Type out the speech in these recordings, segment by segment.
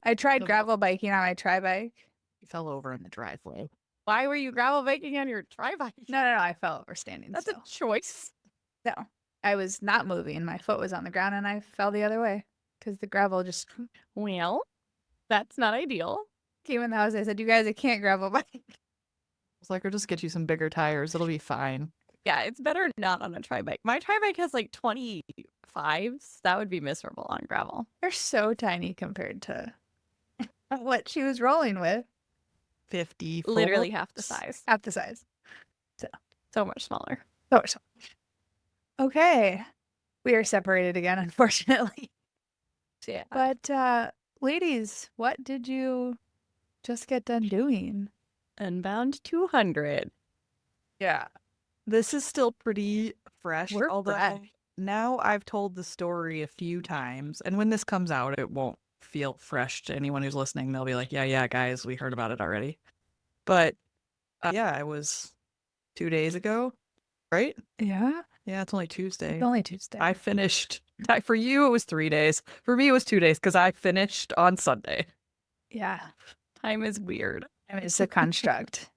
I tried gravel biking on my tri-bike. You fell over in the driveway. Why were you gravel biking on your tri-bike? No, I fell over standing That's still. a choice. No, I was not moving. My foot was on the ground and I fell the other way because the gravel just Well, that's not ideal. came in the house. I said, you guys, I can't gravel bike. It's like, or just get you some bigger tires. It'll be fine. Yeah, it's better not on a tri-bike. My tri-bike has like 25s. That would be miserable on gravel. They're so tiny compared to what she was rolling with. 50. Literally half the size. Half the size. So much smaller. Oh, so. Okay. We are separated again, unfortunately. Yeah. But, ladies, what did you just get done doing? Unbound 200. Yeah. This is still pretty fresh. We're although fresh. Now I've told the story a few times, and when this comes out, it won't feel fresh to anyone who's listening. They'll be like, yeah, guys, we heard about it already. But yeah, it was 2 days ago, right? Yeah. Yeah, it's only Tuesday. It's only Tuesday. I finished. For you, it was 3 days. For me, it was 2 days because I finished on Sunday. Yeah. Time is weird. I mean, it's a construct.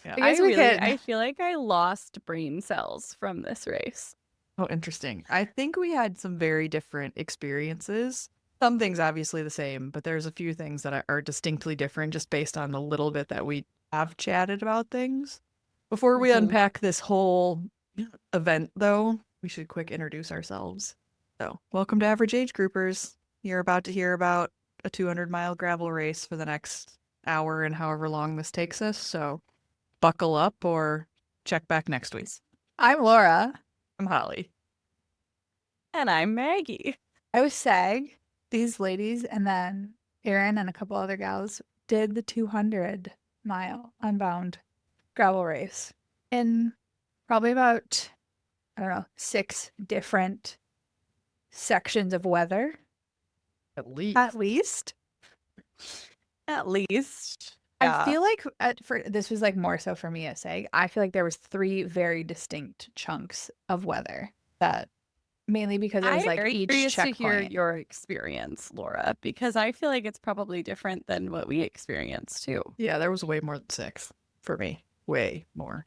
Yeah. I feel like I lost brain cells from this race. Oh, interesting. I think we had some very different experiences. Some things obviously the same, but there's a few things that are distinctly different just based on the little bit that we have chatted about things. Before we unpack this whole event, though, we should quick introduce ourselves. So, welcome to Average Age Groupers. You're about to hear about a 200-mile gravel race for the next hour and however long this takes us. So, buckle up or check back next week. I'm Laura. I'm Holly. And I'm Maggie. I was SAG. These ladies and then Erin and a couple other gals did the 200-mile Unbound gravel race in probably about, 6 different sections of weather. At least. At least. At least. I feel like this was like more so for me as SAG. I feel like there was 3 very distinct chunks of weather that mainly because it was like each curious checkpoint. to hear your experience, Laura, because I feel like it's probably different than what we experienced too. Yeah, there was way more than 6 for me. Way more.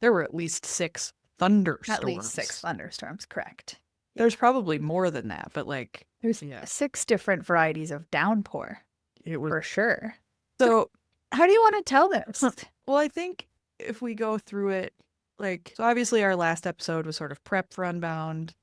There were at least 6 thunderstorms. At least 6 thunderstorms, correct. There's probably more than that, but like There's 6 different varieties of downpour, it was for sure. so. How do you want to tell this? Well, I think if we go through it, so obviously our last episode was sort of prep for Unbound,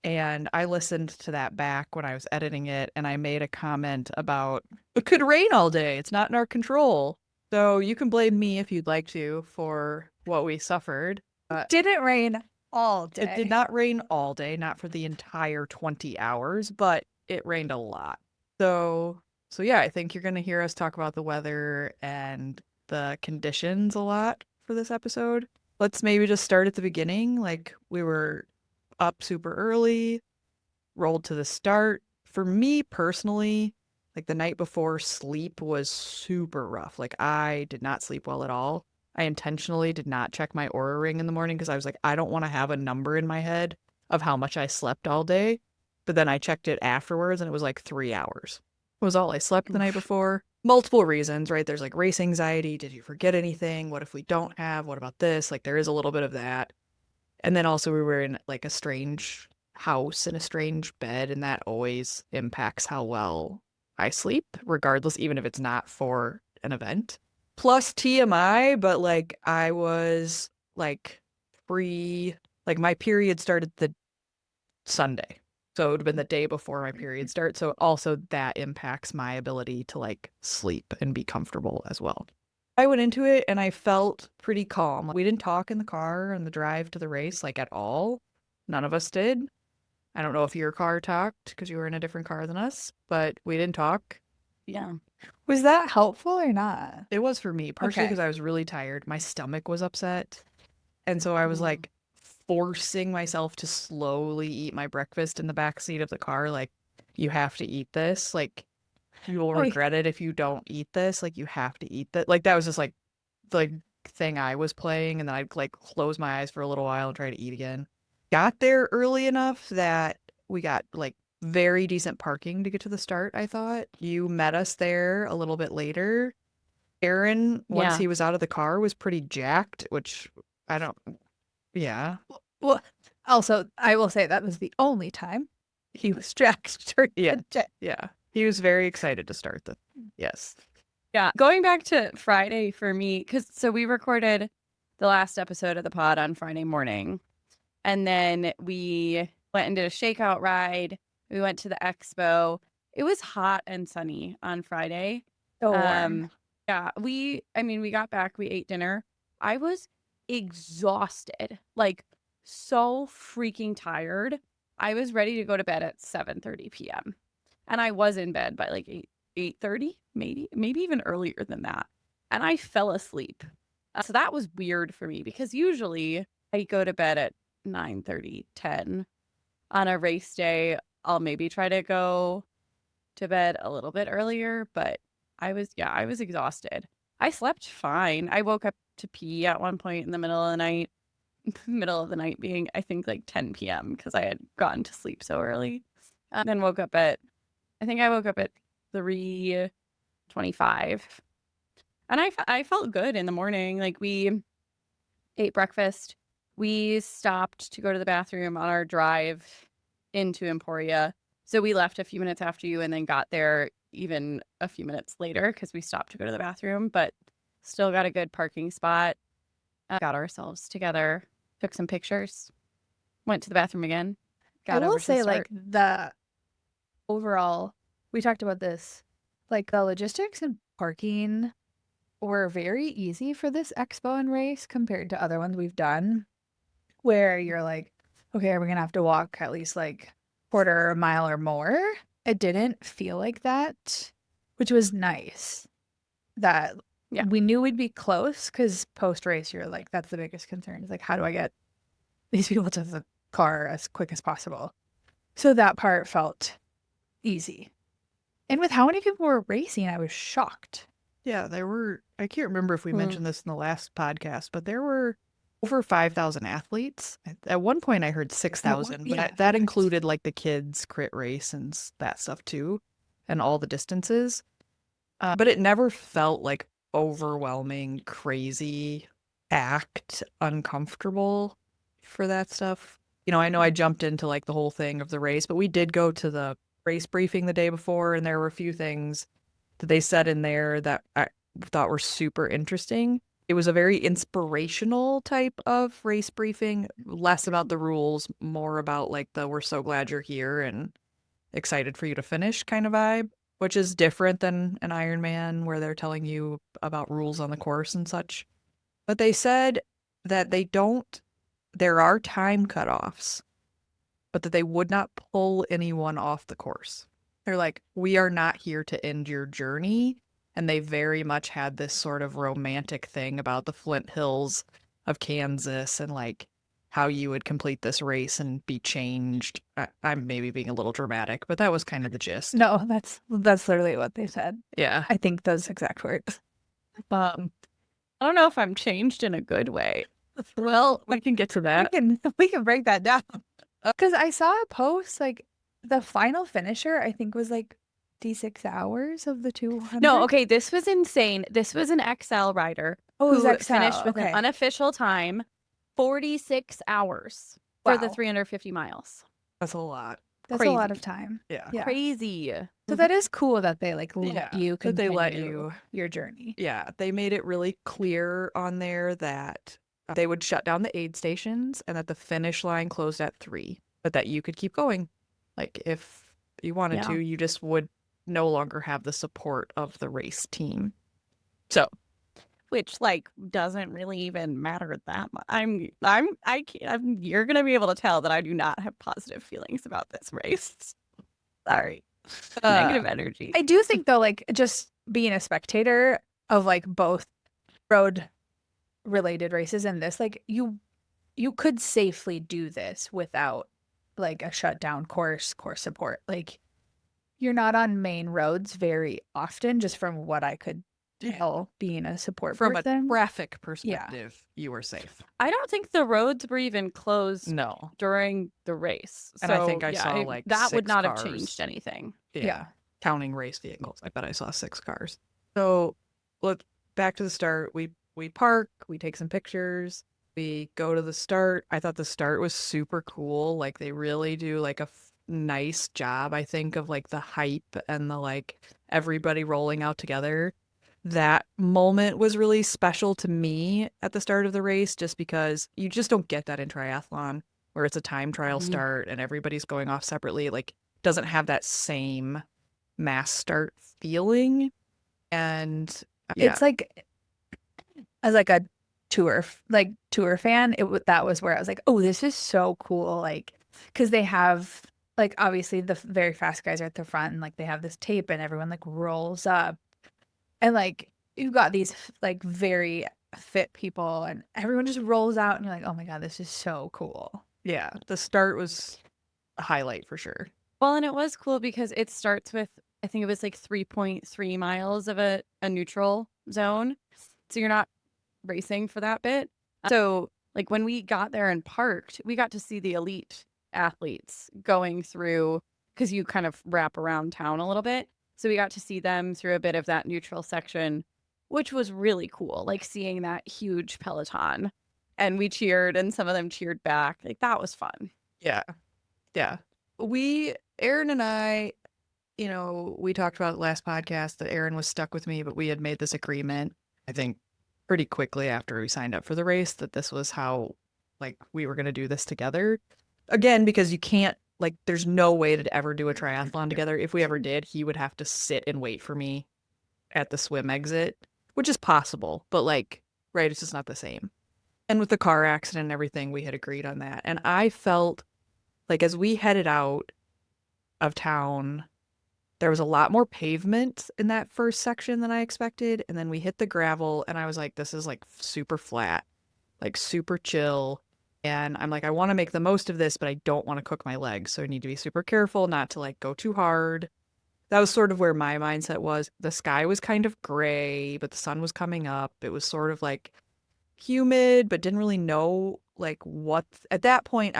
and I listened to that back when I was editing it, and I made a comment about it could rain all day. It's not in our control. So you can blame me if you'd like to for what we suffered. Didn't rain all day. It did not rain all day, not for the entire 20 hours, but it rained a lot. So yeah, I think you're going to hear us talk about the weather and the conditions a lot for this episode. Let's maybe just start at the beginning. Like, we were up super early, rolled to the start. For me personally, like the night before, sleep was super rough. Like, I did not sleep well at all. I intentionally did not check my Oura ring in the morning because I was like, I don't want to have a number in my head of how much I slept all day. But then I checked it afterwards and it was like 3 hours. Was all I slept the night before. Multiple reasons, right? There's like race anxiety. Did you forget anything? What if we don't have? What about this? Like, there is a little bit of that. And then also we were in like a strange house in a strange bed, and that always impacts how well I sleep, regardless, even if it's not for an event. Plus TMI, but like I was like my period started the Sunday. So it would have been the day before my period starts. So also that impacts my ability to like sleep and be comfortable as well. I went into it and I felt pretty calm. We didn't talk in the car on the drive to the race, like at all. None of us did. I don't know if your car talked because you were in a different car than us, but we didn't talk. Yeah. Was that helpful or not? It was for me, partially Okay. because I was really tired. My stomach was upset. And so I was like forcing myself to slowly eat my breakfast in the back seat of the car. Like, you have to eat this. Like, you will regret it if you don't eat this. Like, you have to eat that. Like, that was just like the thing I was playing. And then I'd like close my eyes for a little while and try to eat again. Got there early enough that we got like very decent parking to get to the start, I thought. You met us there a little bit later. Aaron, once Yeah. he was out of the car, was pretty jacked, which I don't, yeah. Well, also, I will say that was the only time he was jacked during Yeah. the day. Yeah. He was very excited to start the, yes. Yeah. Going back to Friday for me, so we recorded the last episode of the pod on Friday morning. And then we went and did a shakeout ride. We went to the expo. It was hot and sunny on Friday. So warm. Yeah, we got back, we ate dinner. I was exhausted, like so freaking tired. I was ready to go to bed at 7:30 p.m. And I was in bed by like 8:30, maybe even earlier than that. And I fell asleep. So that was weird for me because usually I go to bed at 9:30, 10. On a race day, I'll maybe try to go to bed a little bit earlier, but I was exhausted. I slept fine. I woke up to pee at one point in the middle of the night. Middle of the night being, I think, like 10 p.m. because I had gotten to sleep so early. And then woke up at 3:25. And I felt good in the morning. Like we ate breakfast. We stopped to go to the bathroom on our drive into Emporia. So we left a few minutes after you and then got there even a few minutes later because we stopped to go to the bathroom, but still got a good parking spot. Got ourselves together, took some pictures, went to the bathroom again. I will over to the say, start. like, the overall, we talked about this, like, the logistics and parking were very easy for this expo and race compared to other ones we've done, where you're like, okay, are we gonna have to walk at least like quarter a mile or more? It didn't feel like that, which was nice. That Yeah. we knew we'd be close because post race, you're like, that's the biggest concern. Is like, how do I get these people to the car as quick as possible? So that part felt easy. And with how many people were racing, I was shocked. Yeah, there were, I can't remember if we Hmm. mentioned this in the last podcast, but there were over 5,000 athletes. At one point, I heard 6,000, but yeah, that included like the kids' crit race and that stuff too, and all the distances. But it never felt like overwhelming, crazy, packed, uncomfortable for that stuff. You know, I know I jumped into like the whole thing of the race, but we did go to the race briefing the day before, and there were a few things that they said in there that I thought were super interesting. It was a very inspirational type of race briefing, less about the rules, more about like the we're so glad you're here and excited for you to finish kind of vibe, which is different than an Ironman where they're telling you about rules on the course and such. But they said that there are time cutoffs, but that they would not pull anyone off the course. They're like, we are not here to end your journey. And they very much had this sort of romantic thing about the Flint Hills of Kansas and like how you would complete this race and be changed. I'm maybe being a little dramatic, but that was kind of the gist. No, that's literally what they said. Yeah. I think those exact words. I don't know if I'm changed in a good way. Well, I can get to that. we can break that down. Because I saw a post, like, the final finisher, I think, was like 56 hours of the 200. No, okay, this was insane. This was an XL rider Oh, it was who XL, finished with okay. an unofficial time, 46 hours for the Wow. 350 miles. That's a lot. That's a lot crazy. of time. Yeah. Yeah. Crazy. So that is cool that they like let Yeah, you that they let continue you. your journey. Yeah, they made it really clear on there that they would shut down the aid stations and that the finish line closed at 3, but that you could keep going. Like if you wanted Yeah. to, you just would no longer have the support of the race team. So, Which like doesn't really even matter that much. You're gonna be able to tell that I do not have positive feelings about this race. Sorry. Negative energy. I do think though, like just being a spectator of like both road related races and this, like you could safely do this without like a shutdown course support. Like you're not on main roads very often, just from what I could while being a support From person. a traffic perspective, you were safe. I don't think the roads were even closed No. during the race. And I think I yeah, saw like that would 6 not have cars. changed anything. Yeah. Counting race vehicles. I bet I saw 6 cars. So back to the start. We park, we take some pictures, we go to the start. I thought the start was super cool. Like they really do like a nice job, I think, of like the hype and the like everybody rolling out together. That moment was really special to me at the start of the race, just because you just don't get that in triathlon where it's a time trial start and everybody's going off separately. Like doesn't have that same mass start feeling. And It's like, as like a tour fan, that was where I was like, oh, this is so cool. Like, because they have, like, obviously the very fast guys are at the front and like they have this tape and everyone like rolls up. And like you've got these like very fit people and everyone just rolls out and you're like, oh my God, this is so cool. yeah, the start was a highlight for sure. Well, and it was cool because it starts with, I think it was like 3.3 miles of a neutral zone. So you're not racing for that bit. So like when we got there and parked, we got to see the elite athletes going through, because you kind of wrap around town a little bit. So we got to see them through a bit of that neutral section, which was really cool. Like seeing that huge peloton, and we cheered and some of them cheered back. Like that was fun. Yeah. Yeah. Aaron and I, we talked about last podcast that Aaron was stuck with me, but we had made this agreement, I think pretty quickly after we signed up for the race, that this was how like we were going to do this together. Again, because you can't, like, there's no way to ever do a triathlon together. If we ever did, he would have to sit and wait for me at the swim exit, which is possible, but like, right, it's just not the same. And with the car accident and everything, we had agreed on that. And I felt like as we headed out of town, there was a lot more pavement in that first section than I expected. And then we hit the gravel and I was like, this is like super flat, like super chill. And I'm like, I want to make the most of this, but I don't want to cook my legs. So I need to be super careful not to like go too hard. That was sort of where my mindset was. The sky was kind of gray, but the sun was coming up. It was sort of like humid, but didn't really know like what. At that point,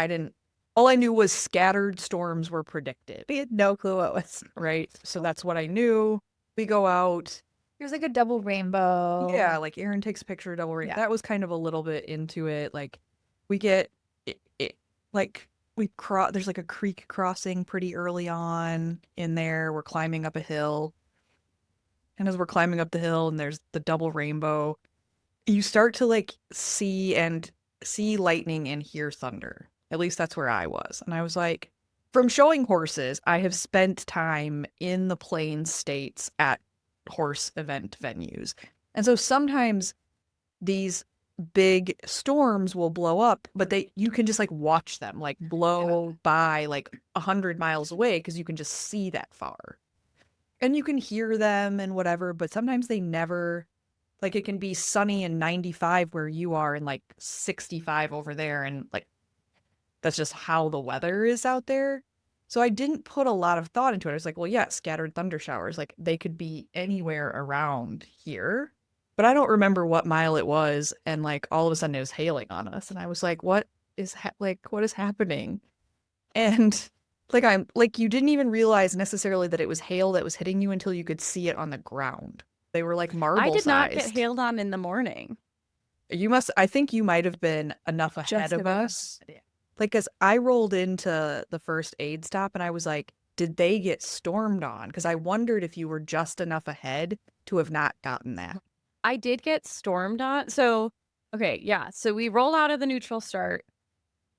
all I knew was scattered storms were predicted. We had no clue what was. Right. So that's what I knew. We go out. There's like a double rainbow. Yeah, like Aaron takes a picture of double rainbow. Yeah. That was kind of a little bit into it. Like we get like there's like a creek crossing pretty early on in there. We're climbing up a hill. And as we're climbing up the hill and there's the double rainbow, you start to like see lightning and hear thunder. At least that's where I was. And I was like, from showing horses, I have spent time in the Plains states at horse event venues. And so sometimes these big storms will blow up, but you can just like watch them like blow by like 100 miles away because you can just see that far. And you can hear them and whatever, but sometimes they never, like it can be sunny and 95 where you are and like 65 over there, and like that's just how the weather is out there. So I didn't put a lot of thought into it. I was like, well, yeah, scattered thunder showers, like they could be anywhere around here. But I don't remember what mile it was, and like all of a sudden it was hailing on us, and I was like, what is happening? And like you didn't even realize necessarily that it was hail that was hitting you until you could see it on the ground. They were like marble I did not sized. get hailed on in the morning. I think you might have been enough ahead of us. Like, as I rolled into the first aid stop and I was like, did they get stormed on? Because I wondered if you were just enough ahead to have not gotten that. I did get stormed on. So, okay, yeah. So we roll out of the neutral start.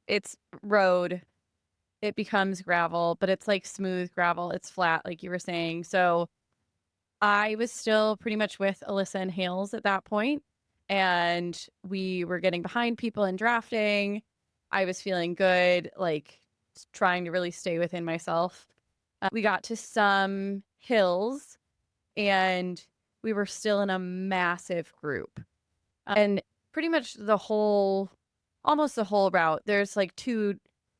It's road. It becomes gravel, but it's like smooth gravel. It's flat, like you were saying. So I was still pretty much with Alyssa and Hales at that point, and we were getting behind people in drafting. I was feeling good, like trying to really stay within myself. We got to some hills and we were still in a massive group. And pretty much almost the whole route, there's like 2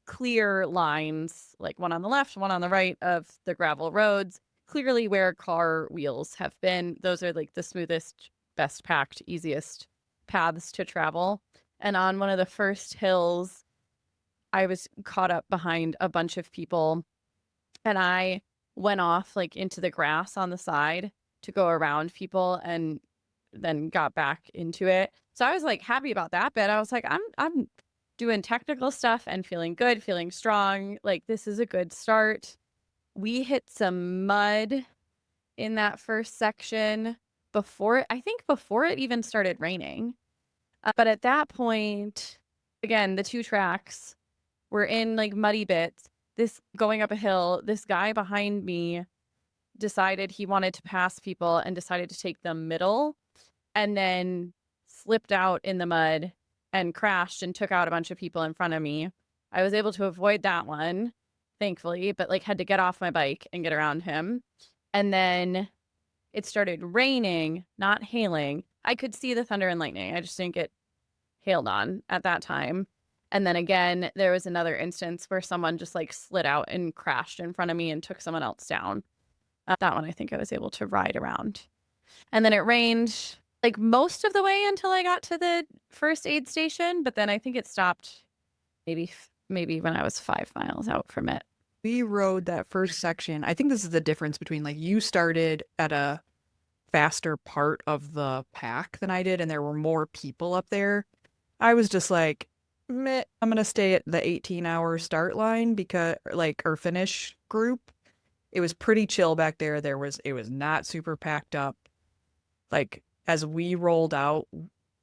clear lines, like one on the left, one on the right of the gravel roads. clearly where car wheels have been. Those are like the smoothest, best packed, easiest paths to travel. And on one of the first hills, I was caught up behind a bunch of people, and I went off like into the grass on the side to go around people and then got back into it. So I was like happy about that bit. I was like, I'm doing technical stuff and feeling good, feeling strong. Like this is a good start. We hit some mud in that first section before it even started raining. But at that point, again, the 2 tracks were in like muddy bits. This going up a hill, this guy behind me decided he wanted to pass people and decided to take the middle, and then slipped out in the mud and crashed and took out a bunch of people in front of me. I was able to avoid that one, thankfully, but like had to get off my bike and get around him. And then it started raining, not hailing. I could see the thunder and lightning. I just didn't get hailed on at that time. And then again, there was another instance where someone just like slid out and crashed in front of me and took someone else down. That one I think I was able to ride around. And then it rained like most of the way until I got to the first aid station, but then I think it stopped maybe when I was 5 miles out from it. We rode that first section. I think this is the difference between like you started at a faster part of the pack than I did, and there were more people up there. I was just like, meh, I'm gonna stay at the 18-hour start line because or finish group. It was pretty chill back there. It was not super packed up. Like as we rolled out,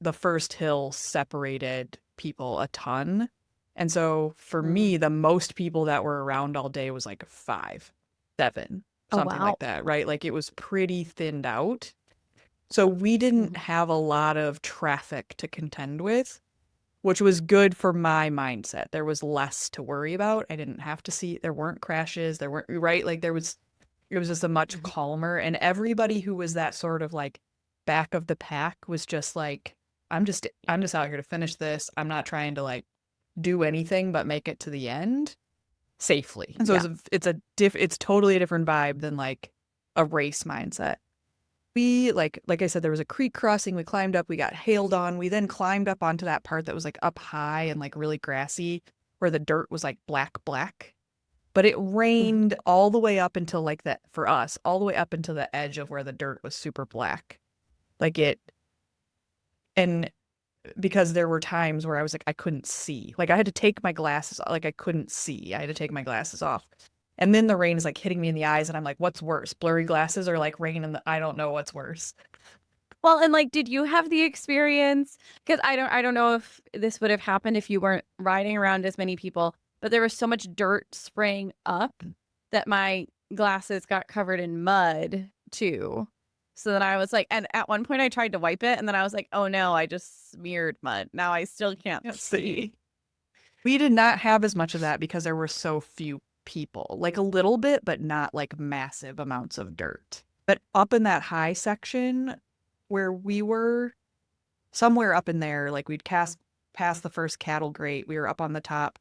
the first hill separated people a ton. And so for me, the most people that were around all day was like 5, 7, something like that, right? Like it was pretty thinned out. So we didn't have a lot of traffic to contend with, which was good for my mindset. There was less to worry about. I didn't have to see, there weren't crashes, there weren't, right? Like it was just a much calmer, and everybody who was that sort of like back of the pack was just like, I'm just out here to finish this. I'm not trying to like do anything but make it to the end safely. And so it's totally a different vibe than like a race mindset. We like I said, there was a creek crossing. We climbed up, we got hailed on. We then climbed up onto that part that was like up high and like really grassy where the dirt was like black. But it rained all the way up until like that, for us, all the way up until the edge of where the dirt was super black. And because there were times where I was like, I couldn't see. Like I had to take my glasses off. Like I couldn't see. I had to take my glasses off. And then the rain is like hitting me in the eyes and I'm like, what's worse? Blurry glasses or like rain I don't know what's worse. Well, and like, did you have the experience? Because I don't know if this would have happened if you weren't riding around as many people, but there was so much dirt spraying up that my glasses got covered in mud too. So then I was like, and at one point I tried to wipe it and then I was like, oh no, I just smeared mud. Now I still can't see. We did not have as much of that because there were so few people, like a little bit, but not like massive amounts of dirt. But up in that high section where we were, somewhere up in there, like we'd past the first cattle grate, we were up on the top,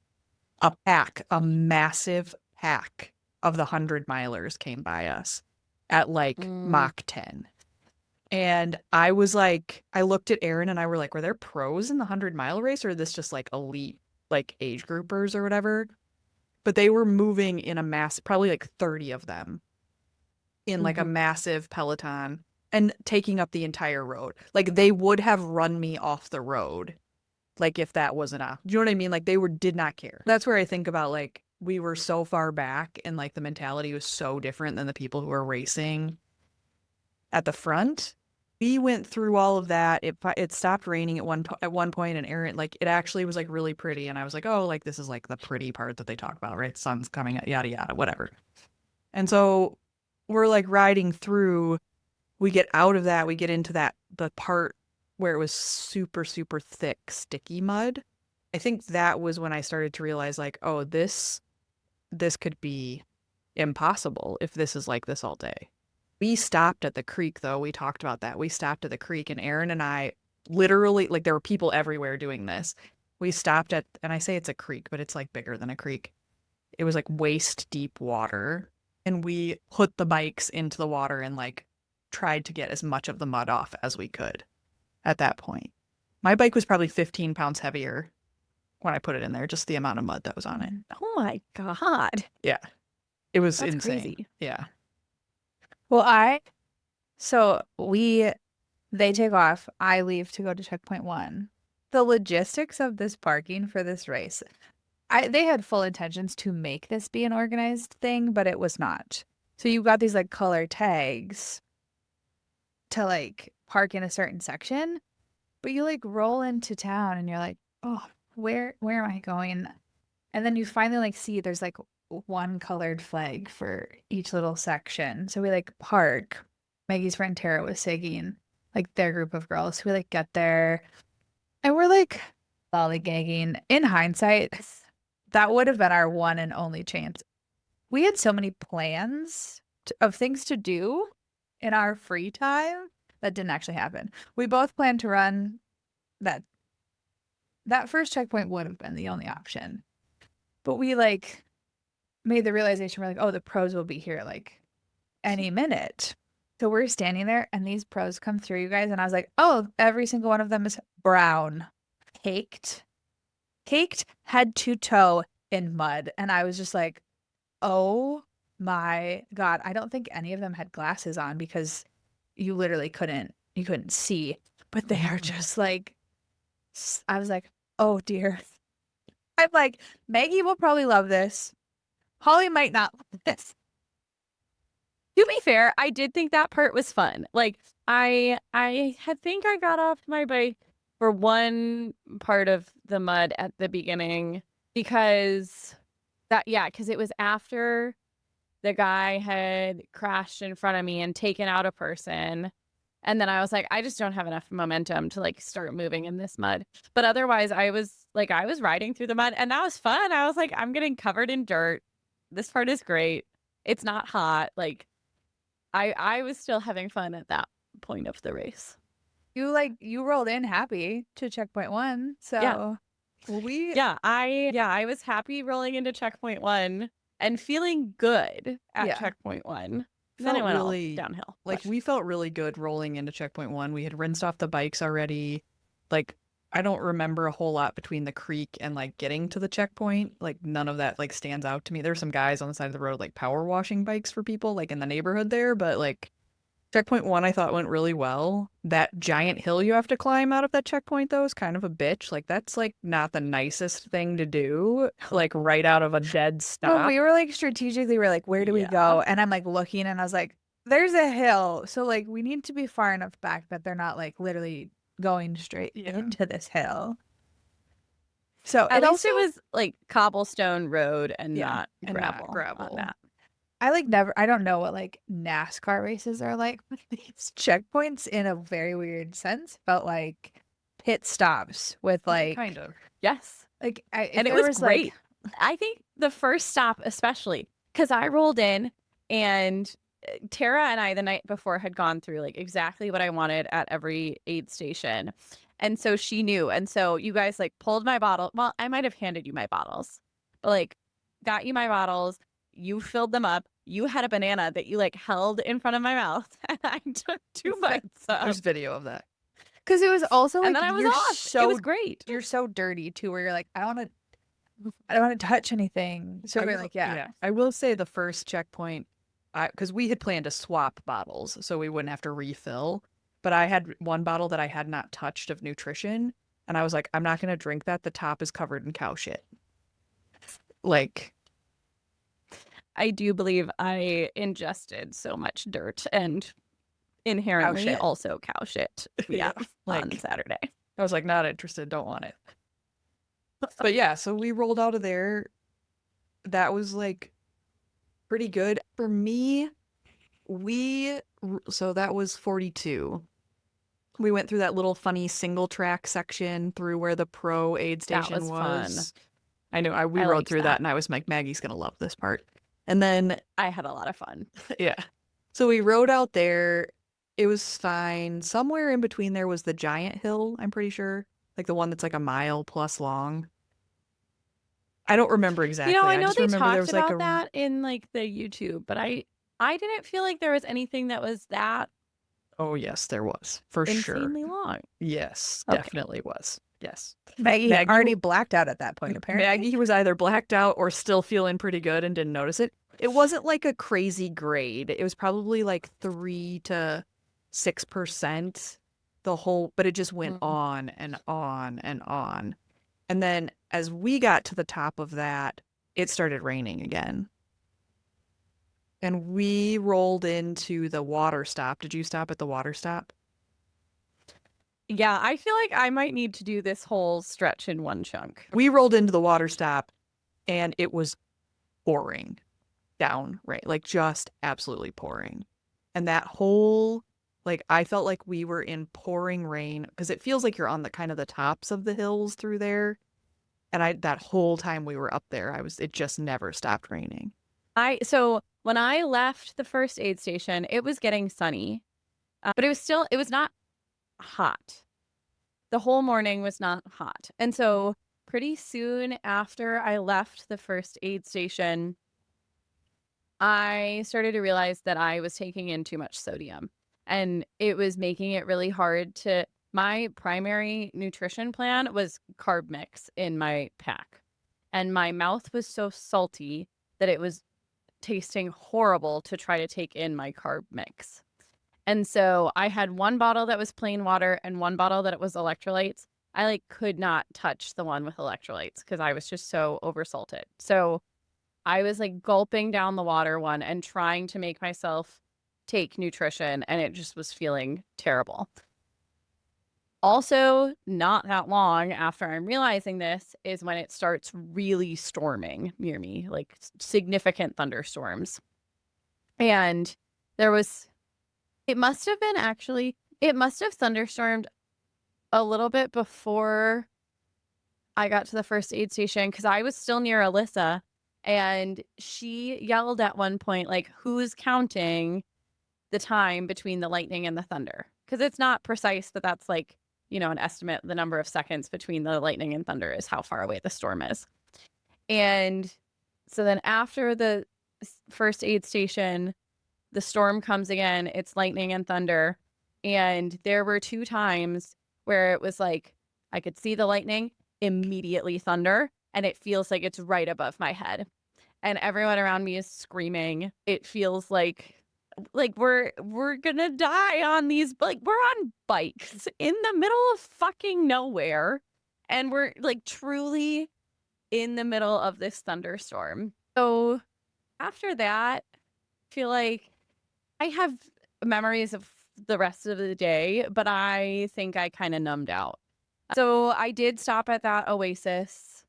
a massive pack of the 100-milers came by us at like Mach 10. And I was like, I looked at Aaron and I were like, were there pros in the 100-mile race or is this just like elite, like age groupers or whatever? But they were moving in a mass, probably like 30 of them in like a massive peloton and taking up the entire road. Like they would have run me off the road. Like if that wasn't do you know what I mean? Like they did not care. That's where I think about like, we were so far back and like the mentality was so different than the people who were racing at the front. We went through all of that. It stopped raining at one point, and Aaron, like it actually was like really pretty, and I was like, oh, like this is like the pretty part that they talk about, right? Sun's coming, yada yada, whatever. And so we're like riding through. We get out of that. We get into the part where it was super super thick, sticky mud. I think that was when I started to realize like, oh, this could be impossible if this is like this all day. We stopped at the creek, though. We talked about that. We stopped at the creek, and Aaron and I literally, like, there were people everywhere doing this. We stopped and I say it's a creek, but it's like bigger than a creek. It was like waist deep water. and we put the bikes into the water and like tried to get as much of the mud off as we could at that point. My bike was probably 15 pounds heavier when I put it in there, just the amount of mud that was on it. Oh my God. Yeah. It was That's insane. crazy. Yeah. Well, they take off. I leave to go to checkpoint 1. The logistics of this parking for this race, they had full intentions to make this be an organized thing, but it was not. So you got these like color tags to like park in a certain section, but you like roll into town and you're like, oh, where am I going? And then you finally like see there's like one colored flag for each little section. So we like park. Maggie's friend Tara was SAGing like their group of girls. So we like get there and we're like lollygagging. In hindsight, that would have been our one and only chance. We had so many plans of things to do in our free time that didn't actually happen. We both planned to run that first checkpoint would have been the only option. But we like made the realization, we're like, oh, the pros will be here like any minute. So we're standing there and these pros come through, you guys. And I was like, oh, every single one of them is brown, caked head to toe in mud. And I was just like, oh my God. I don't think any of them had glasses on because you literally couldn't see. But they are just like, I was like, oh dear. I'm like, Maggie will probably love this. Holly might not love this. To be fair, I did think that part was fun. Like I think I got off my bike for one part of the mud at the beginning because it was after the guy had crashed in front of me and taken out a person. And then I was like, I just don't have enough momentum to like start moving in this mud. But otherwise I was riding through the mud and that was fun. I was like, I'm getting covered in dirt. This part is great. It's not hot. Like I was still having fun at that point of the race. You rolled in happy to checkpoint 1. So Yeah. Well, I was happy rolling into checkpoint 1 and feeling good at checkpoint 1. Then it went all downhill. Like we felt really good rolling into checkpoint 1. We had rinsed off the bikes already. Like I don't remember a whole lot between the creek and like getting to the checkpoint. Like none of that like stands out to me. There's some guys on the side of the road like power washing bikes for people like in the neighborhood there, but like checkpoint 1 I thought went really well. That giant hill you have to climb out of that checkpoint though is kind of a bitch. Like that's like not the nicest thing to do, like right out of a dead stop. Well, we were like strategically, we're like, where do we go? And I'm like looking and I was like, there's a hill. So like we need to be far enough back that they're not like literally going straight into this hill. So at least it was like cobblestone road and not gravel. On that. I don't know what like NASCAR races are like, but these checkpoints in a very weird sense felt like pit stops with like kind of. Yes. Like and it was great. Like, I think the first stop especially because I rolled in and Tara and I the night before had gone through like exactly what I wanted at every aid station. And so she knew. And so you guys like pulled my bottle. Well, I might have handed you my bottles, but like got you my bottles. You filled them up. You had a banana that you like held in front of my mouth. And I took 2 bites up. There's video of that. Because it was also like, and then I was off. It was great. You're so dirty too, where you're like, I don't want to touch anything. So we're like, yeah. I will say the first checkpoint, because we had planned to swap bottles so we wouldn't have to refill. But I had one bottle that I had not touched of nutrition. And I was like, I'm not going to drink that. The top is covered in cow shit. Like, I do believe I ingested so much dirt and inherently also cow shit. Yeah, like, on Saturday. I was like, not interested. Don't want it. But yeah, so we rolled out of there. That was like pretty good. For me, so that was 42. We went through that little funny single track section through where the pro aid station was. Fun. I know. We rode through that and I was like, Maggie's going to love this part. And then I had a lot of fun. Yeah. So we rode out there. It was fine. Somewhere in between there was the giant hill, I'm pretty sure. Like the one that's like a mile plus long. I don't remember exactly. I know just they remember there talked was like about that in like the YouTube, but I didn't feel like there was anything that was that Oh, yes, there was. For sure. insanely long. Yes, Okay. definitely was. Yes. Maggie, Maggie already blacked out at that point, apparently. Maggie was either blacked out or still feeling pretty good and didn't notice it. It wasn't like a crazy grade. It was probably like 3 to 6% the whole, but it just went on and on and on. And then as we got to the top of that, it started raining again. And we rolled into the water stop. Did you stop at the water stop? Yeah, I feel like I might need to do this whole stretch in one chunk. We rolled into the water stop and it was pouring down, right? Like just absolutely pouring. And that whole, like, I felt like we were in pouring rain because it feels like you're on the kind of the tops of the hills through there. And that whole time we were up there, it just never stopped raining. So when I left the first aid station, it was getting sunny, but it was not hot. The whole morning was not hot. And so pretty soon after I left the first aid station, I started to realize that I was taking in too much sodium, and it was making it really hard my primary nutrition plan was carb mix in my pack, and my mouth was so salty that it was tasting horrible to try to take in my carb mix. And so I had one bottle that was plain water and one bottle that was electrolytes. I could not touch the one with electrolytes because I was just so oversalted. So I was gulping down the water one and trying to make myself take nutrition, and it just was feeling terrible. Also, not that long after I'm realizing this is when it starts really storming near me, significant thunderstorms. And it must have thunderstormed a little bit before I got to the first aid station because I was still near Alyssa, and she yelled at one point, who's counting the time between the lightning and the thunder? Because it's not precise, but that's an estimate. The number of seconds between the lightning and thunder is how far away the storm is. And so then after the first aid station, the storm comes again. It's lightning and thunder. And there were 2 times where it was I could see the lightning, immediately thunder, and it feels like it's right above my head. And everyone around me is screaming. It feels like we're gonna die on these, we're on bikes in the middle of fucking nowhere, and we're truly in the middle of this thunderstorm. So after that, I feel like I have memories of the rest of the day, but I think I kind of numbed out. So I did stop at that oasis.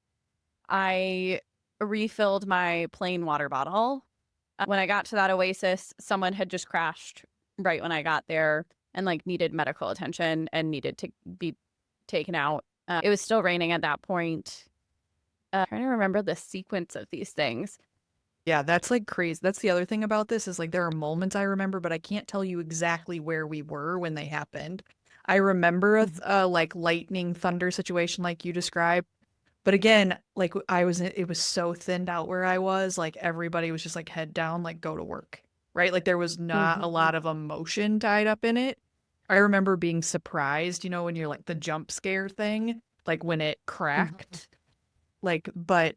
I refilled my plain water bottle. When I got to that oasis, someone had just crashed right when I got there and needed medical attention and needed to be taken out. It was still raining at that point. Trying to remember the sequence of these things. Yeah, that's crazy. That's the other thing about this is there are moments I remember, but I can't tell you exactly where we were when they happened. I remember a lightning thunder situation like you described. But again, it was so thinned out where I was, everybody was just head down, go to work, right? There was not a lot of emotion tied up in it. I remember being surprised, when you're the jump scare thing, when it cracked, but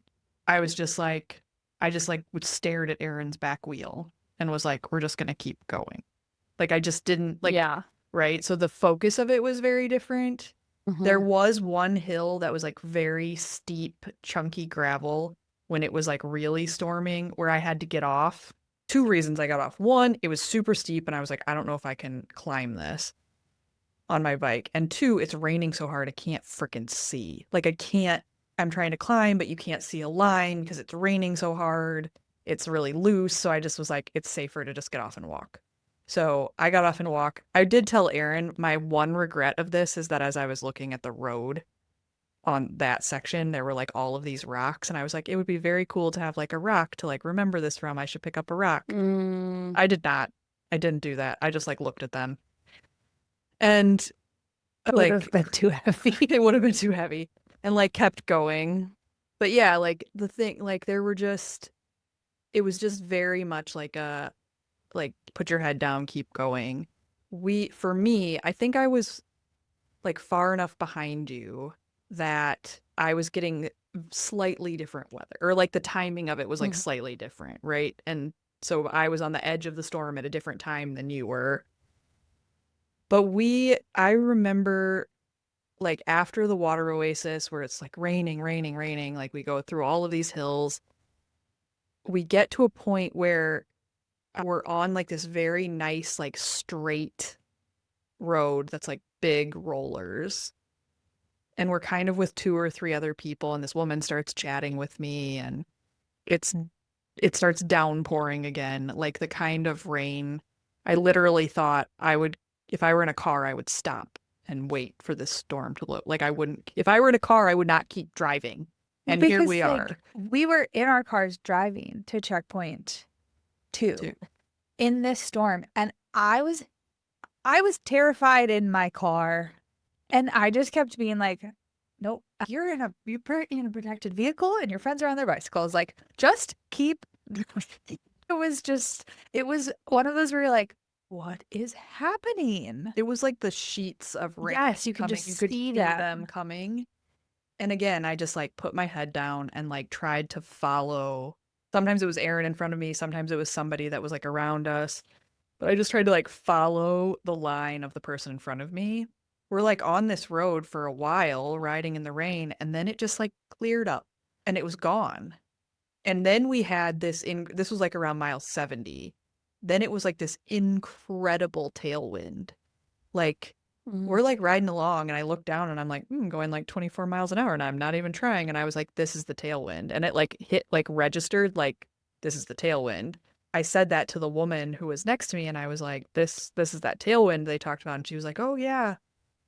I was just would stared at Aaron's back wheel and was we're just going to keep going. I just didn't yeah. Right. So the focus of it was very different. There Mm-hmm. was one hill that was very steep, chunky gravel when it was really storming where I had to get off. 2 reasons I got off. One, it was super steep and I was I don't know if I can climb this on my bike. And 2, it's raining so hard I can't freaking see. I'm trying to climb, but you can't see a line because it's raining so hard. It's really loose. So I just was it's safer to just get off and walk. So I got off and walk. I did tell Aaron my one regret of this is that as I was looking at the road on that section, there were all of these rocks. And I was it would be very cool to have a rock to remember this from. I should pick up a rock. I did not. I didn't do that. I just looked at them. And It would have been too heavy. it would have been too heavy. And kept going. But yeah, like the thing, like it was just very much like like put your head down, keep going. For me, I think I was like far enough behind you that I was getting slightly different weather, or like the timing of it was like slightly different, right? And so I was on the edge of the storm at a different time than you were. But I remember like after the water oasis where it's like raining, raining, raining, like we go through all of these hills, we get to a point where we're on like this very nice, like straight road that's like big rollers. And we're kind of with 2 or 3 other people, and this woman starts chatting with me, and it starts downpouring again, like the kind of rain I literally thought if I were in a car, I would stop and wait for this storm to look. Like I wouldn't, if I were in a car, I would not keep driving. And here we are. We were in our cars driving to checkpoint 2 in this storm, and I was terrified in my car, and I just kept being like, nope, you're in a protected vehicle and your friends are on their bicycles. Like, just keep. It was one of those where you're like, what is happening? It was like the sheets of rain. Yes, you could coming. just You could see them coming. And again, I just like put my head down and like tried to follow. Sometimes it was Aaron in front of me. Sometimes it was somebody that was like around us. But I just tried to like follow the line of the person in front of me. We're like on this road for a while, riding in the rain, and then it just like cleared up and it was gone. And then we had this was like around mile 70. Then it was like this incredible tailwind. Like we're like riding along and I look down and I'm like, going like 24 miles an hour and I'm not even trying. And I was like, this is the tailwind. And it like hit, like registered, like this is the tailwind. I said that to the woman who was next to me and I was like, this is that tailwind they talked about. And she was like, oh yeah.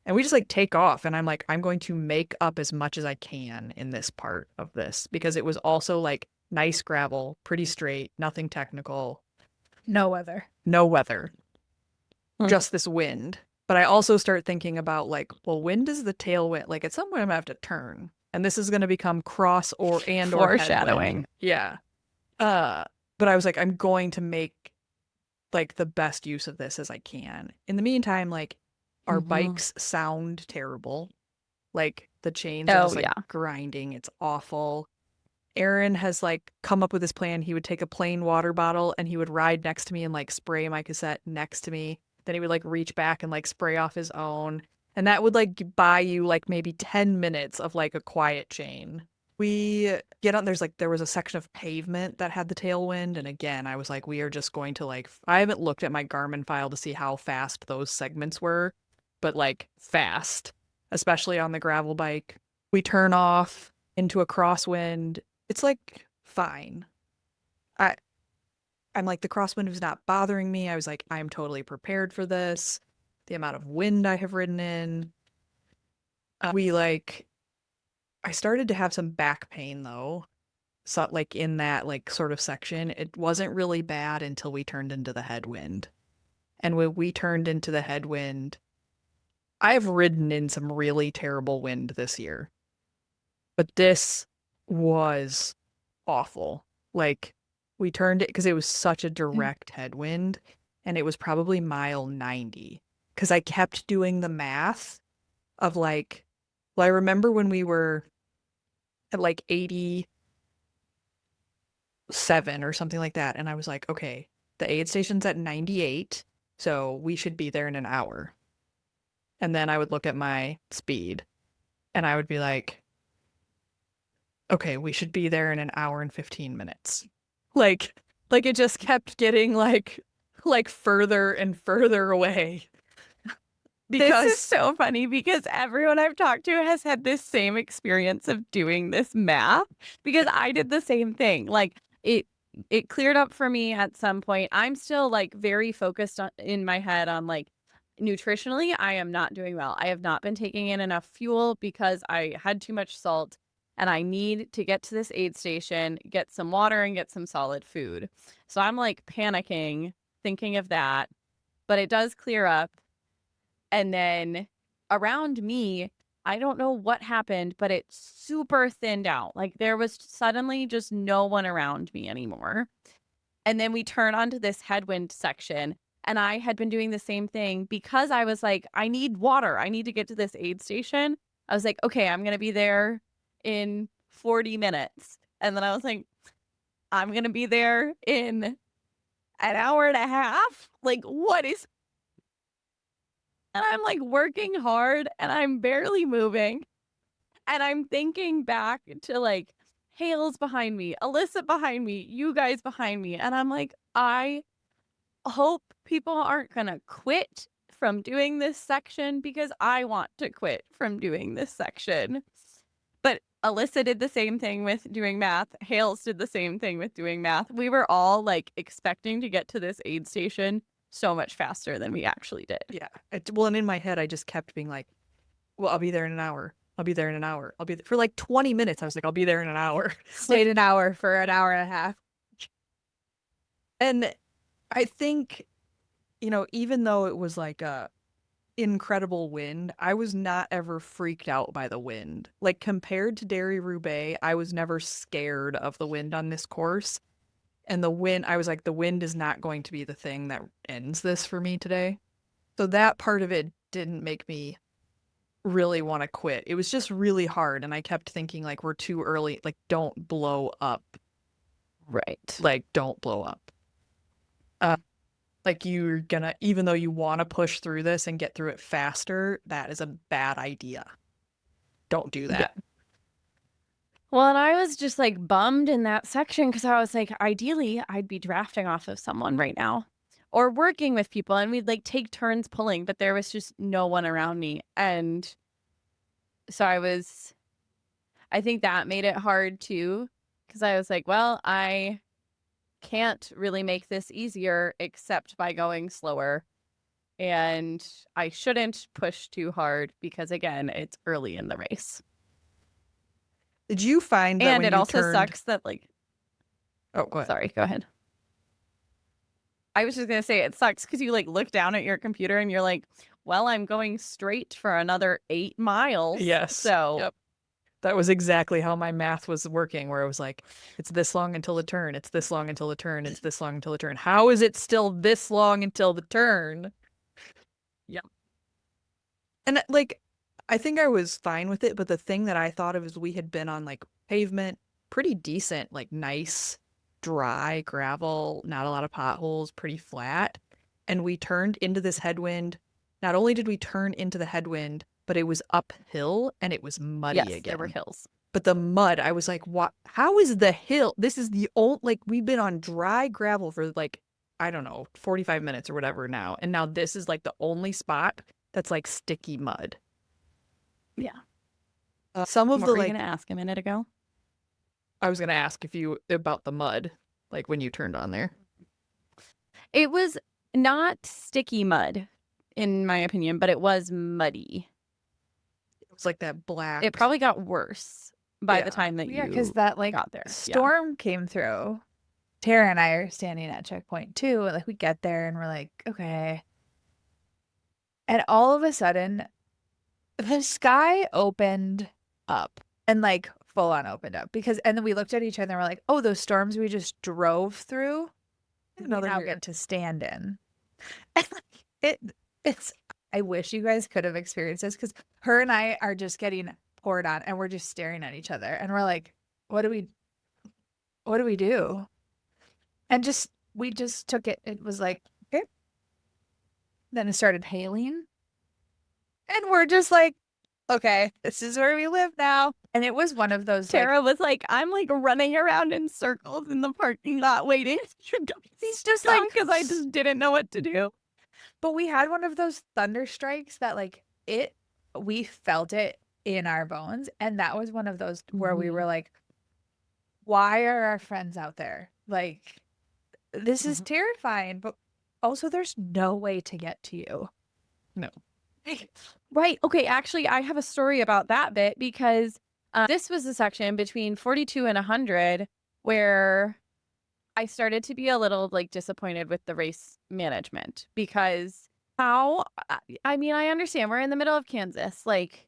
And we just like take off and I'm like, I'm going to make up as much as I can in this part of this because it was also like nice gravel, pretty straight, nothing technical. No weather. Just this wind. But I also start thinking about like, well, wind is the tailwind. Like at some point I'm gonna have to turn. And this is gonna become cross or foreshadowing. Yeah. But I was like, I'm going to make like the best use of this as I can. In the meantime, like our bikes sound terrible. Like the chains are just like grinding. It's awful. Aaron has like come up with this plan. He would take a plain water bottle and he would ride next to me and like spray my cassette next to me. Then he would like reach back and like spray off his own. And that would like buy you like maybe 10 minutes of like a quiet chain. We get on, there was a section of pavement that had the tailwind. And again, I was like, we are just going to like, I haven't looked at my Garmin file to see how fast those segments were, but like fast, especially on the gravel bike. We turn off into a crosswind. It's like fine. I'm like, the crosswind was not bothering me. I was like, I'm totally prepared for this. The amount of wind I have ridden in. I started to have some back pain though. So like in that like sort of section, it wasn't really bad until we turned into the headwind. And when we turned into the headwind, I've ridden in some really terrible wind this year. But this was awful. Like we turned it because it was such a direct headwind and it was probably mile 90 because I kept doing the math of like, well, I remember when we were at like 87 or something like that. And I was like, okay, the aid station's at 98. So we should be there in an hour. And then I would look at my speed and I would be like, okay, we should be there in an hour and 15 minutes. Like it just kept getting like further and further away. Because this is so funny because everyone I've talked to has had this same experience of doing this math because I did the same thing. Like it cleared up for me at some point. I'm still like very focused in my head on like nutritionally, I am not doing well. I have not been taking in enough fuel because I had too much salt and I need to get to this aid station, get some water and get some solid food. So I'm like panicking, thinking of that, but it does clear up. And then around me, I don't know what happened, but it super thinned out. Like there was suddenly just no one around me anymore. And then we turn onto this headwind section. And I had been doing the same thing because I was like, I need water. I need to get to this aid station. I was like, okay, I'm going to be there in 40 minutes. And then I was like, I'm going to be there in an hour and a half. Like, what is. And I'm like working hard and I'm barely moving. And I'm thinking back to like Hale's behind me, Alyssa behind me, you guys behind me. And I'm like, I hope people aren't going to quit from doing this section because I want to quit from doing this section. But Alyssa did the same thing with doing math. Hales did the same thing with doing math. We were all like expecting to get to this aid station so much faster than we actually did. Yeah. Well, and in my head, I just kept being like, well, I'll be there in an hour. I'll be there in an hour. I'll be for like 20 minutes. I was like, I'll be there in an hour. Stayed an hour for an hour and a half. And I think, even though it was like a incredible wind, I was not ever freaked out by the wind. Like compared to Roubaix, I was never scared of the wind on this course. And the wind, I was like, the wind is not going to be the thing that ends this for me today. So that part of it didn't make me really want to quit. It was just really hard. And I kept thinking like, we're too early. Like, don't blow up. Right. Like, don't blow up. Like you're gonna, even though you want to push through this and get through it faster, that is a bad idea. Don't do that. Yeah. Well, and I was just like bummed in that section because I was like, ideally, I'd be drafting off of someone right now or working with people and we'd like take turns pulling, but there was just no one around me. And so I think that made it hard too because I was like, well, I can't really make this easier except by going slower. And I shouldn't push too hard because, again, it's early in the race. Did you find that and when it you also turned... sucks that like Oh, go ahead. Sorry, go ahead. I was just gonna say it sucks because you like look down at your computer and you're like, well, I'm going straight for another 8 miles. Yes. So Yep. That was exactly how my math was working, where it was like, it's this long until the turn, it's this long until the turn, it's this long until the turn. How is it still this long until the turn? Yep. And like, I think I was fine with it, but the thing that I thought of is we had been on like pavement, pretty decent, like nice, dry gravel, not a lot of potholes, pretty flat. And we turned into this headwind. Not only did we turn into the headwind, but it was uphill and it was muddy yes, again. there were hills. But the mud, I was like, what? How is the hill? This is the old, like, we've been on dry gravel for like, I don't know, 45 minutes or whatever now. And now this is like the only spot that's like sticky mud. Yeah. Some of What the were you like, gonna ask a minute ago? I was going to ask if you, about the mud, like when you turned on there. It was not sticky mud, in my opinion, but it was muddy. It was like that black. It probably got worse by Yeah. the time that Yeah, you because that like got there. storm came through. Tara and I are standing at checkpoint 2. Like we get there and we're like, okay. And all of a sudden, the sky opened up and like full on opened up and then we looked at each other and we're like, oh, those storms we just drove through, we now get to stand in. And like, it's. I wish you guys could have experienced this because her and I are just getting poured on and we're just staring at each other and we're like, what do we do? And we just took it. It was like, okay. Then it started hailing. And we're just like, okay, this is where we live now. And it was one of those. Tara was like, I'm like running around in circles in the parking lot waiting. He's just like, because I just didn't know what to do. But we had one of those thunder strikes that like we felt it in our bones. And that was one of those where we were like, why are our friends out there? Like, this is terrifying, but also there's no way to get to you. No. Right. Okay. Actually, I have a story about that bit because this was the section between 42 and 100 where I started to be a little like disappointed with the race management because I understand we're in the middle of Kansas. Like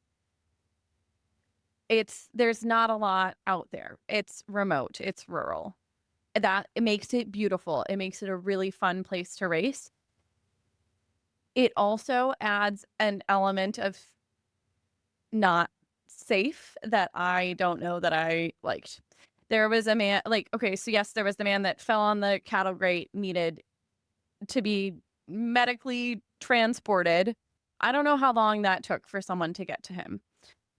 there's not a lot out there. It's remote, it's rural. That it makes it beautiful. It makes it a really fun place to race. It also adds an element of not safe that I don't know that I liked. There was a man, like, okay, so yes, there was the man that fell on the cattle grate, needed to be medically transported. I don't know how long that took for someone to get to him.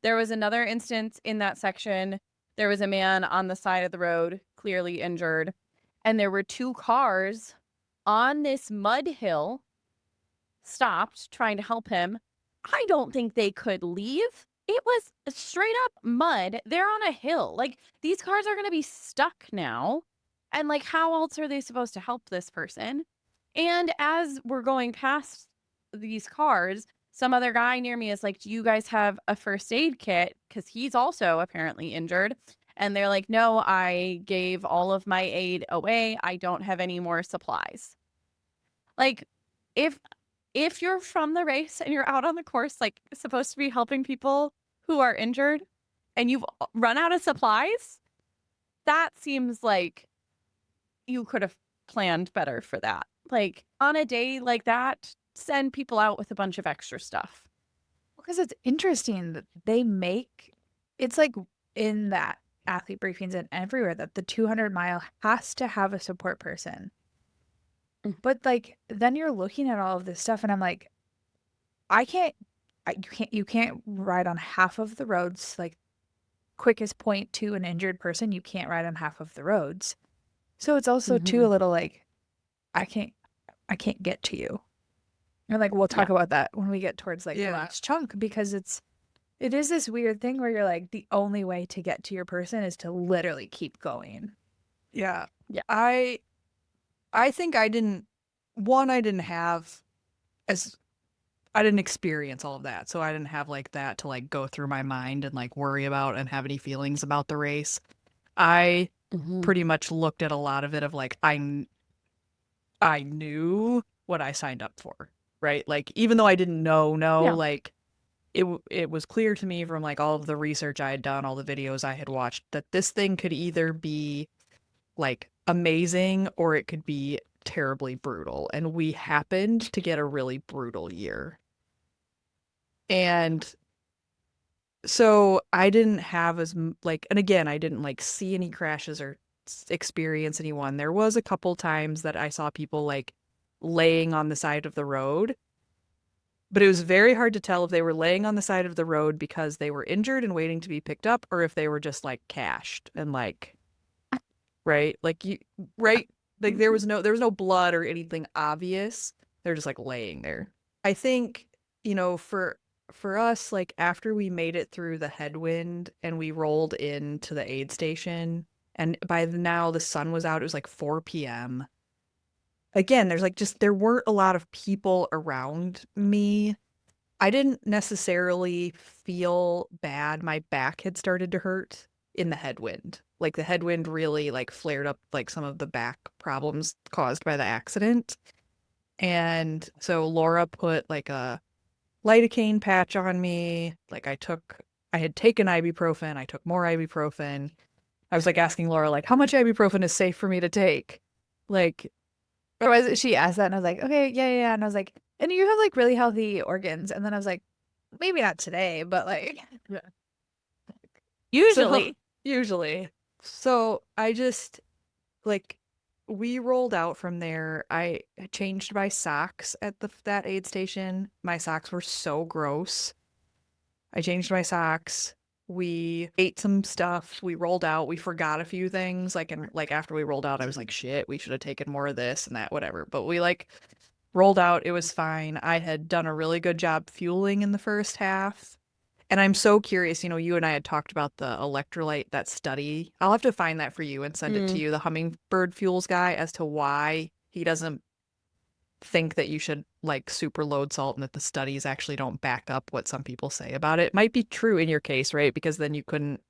There was another instance in that section. There was a man on the side of the road, clearly injured, and there were 2 cars on this mud hill stopped trying to help him. I don't think they could leave. It was straight up mud. They're on a hill. Like, these cars are going to be stuck now. And, like, how else are they supposed to help this person? And as we're going past these cars, some other guy near me is like, do you guys have a first aid kit? Because he's also apparently injured. And they're like, no, I gave all of my aid away. I don't have any more supplies. Like, if you're from the race and you're out on the course, like, supposed to be helping people who are injured and you've run out of supplies, that seems like you could have planned better for that. Like, on a day like that, send people out with a bunch of extra stuff. Because it's interesting that they make, it's like in that athlete briefings and everywhere that the 200 mile has to have a support person. But like, then you're looking at all of this stuff and I'm like, you can't ride on half of the roads. Like, quickest point to an injured person, you can't ride on half of the roads. So it's also too a little like, I can't get to you. And like, we'll talk about that when we get towards like the last chunk, because it is this weird thing where you're like, the only way to get to your person is to literally keep going. Yeah. Yeah. I think I didn't experience all of that. So I didn't have like that to like go through my mind and like worry about and have any feelings about the race. I pretty much looked at a lot of it of like, I knew what I signed up for, right? Like, even though I didn't know, like it was clear to me from like all of the research I had done, all the videos I had watched, that this thing could either be like amazing or it could be terribly brutal. And we happened to get a really brutal year. And so I didn't have and again, I didn't like see any crashes or experience anyone. There was a couple times that I saw people like laying on the side of the road, but it was very hard to tell if they were laying on the side of the road because they were injured and waiting to be picked up, or if they were just like cashed and like, right? Like like there was no blood or anything obvious. They're just like laying there. I think, for us, like after we made it through the Headwind and we rolled into the aid station, and by now the sun was out, it was like 4 p.m. Again, there weren't a lot of people around me. I didn't necessarily feel bad. My back had started to hurt in the Headwind. Like the Headwind really like flared up like some of the back problems caused by the accident. And so Laura put like a lidocaine patch on me. Like I had taken ibuprofen. I took more ibuprofen. I was like asking Laura, like, how much ibuprofen is safe for me to take? Like, or was it, she asked that and I was like, okay, yeah. And I was like, and you have like really healthy organs. And then I was like, maybe not today, but like, Usually. So I just like, we rolled out from there. I changed my socks at that aid station. My socks were so gross. I changed my socks. We ate some stuff. We rolled out. We forgot a few things. Like, and like after we rolled out, I was like, shit, we should have taken more of this and that, whatever. But we like rolled out. It was fine. I had done a really good job fueling in the first half. And I'm so curious, you and I had talked about the electrolyte, that study. I'll have to find that for you and send it to you, the Hummingbird Fuels guy, as to why he doesn't think that you should like super load salt and that the studies actually don't back up what some people say about it. Might be true in your case, right? Because then you couldn't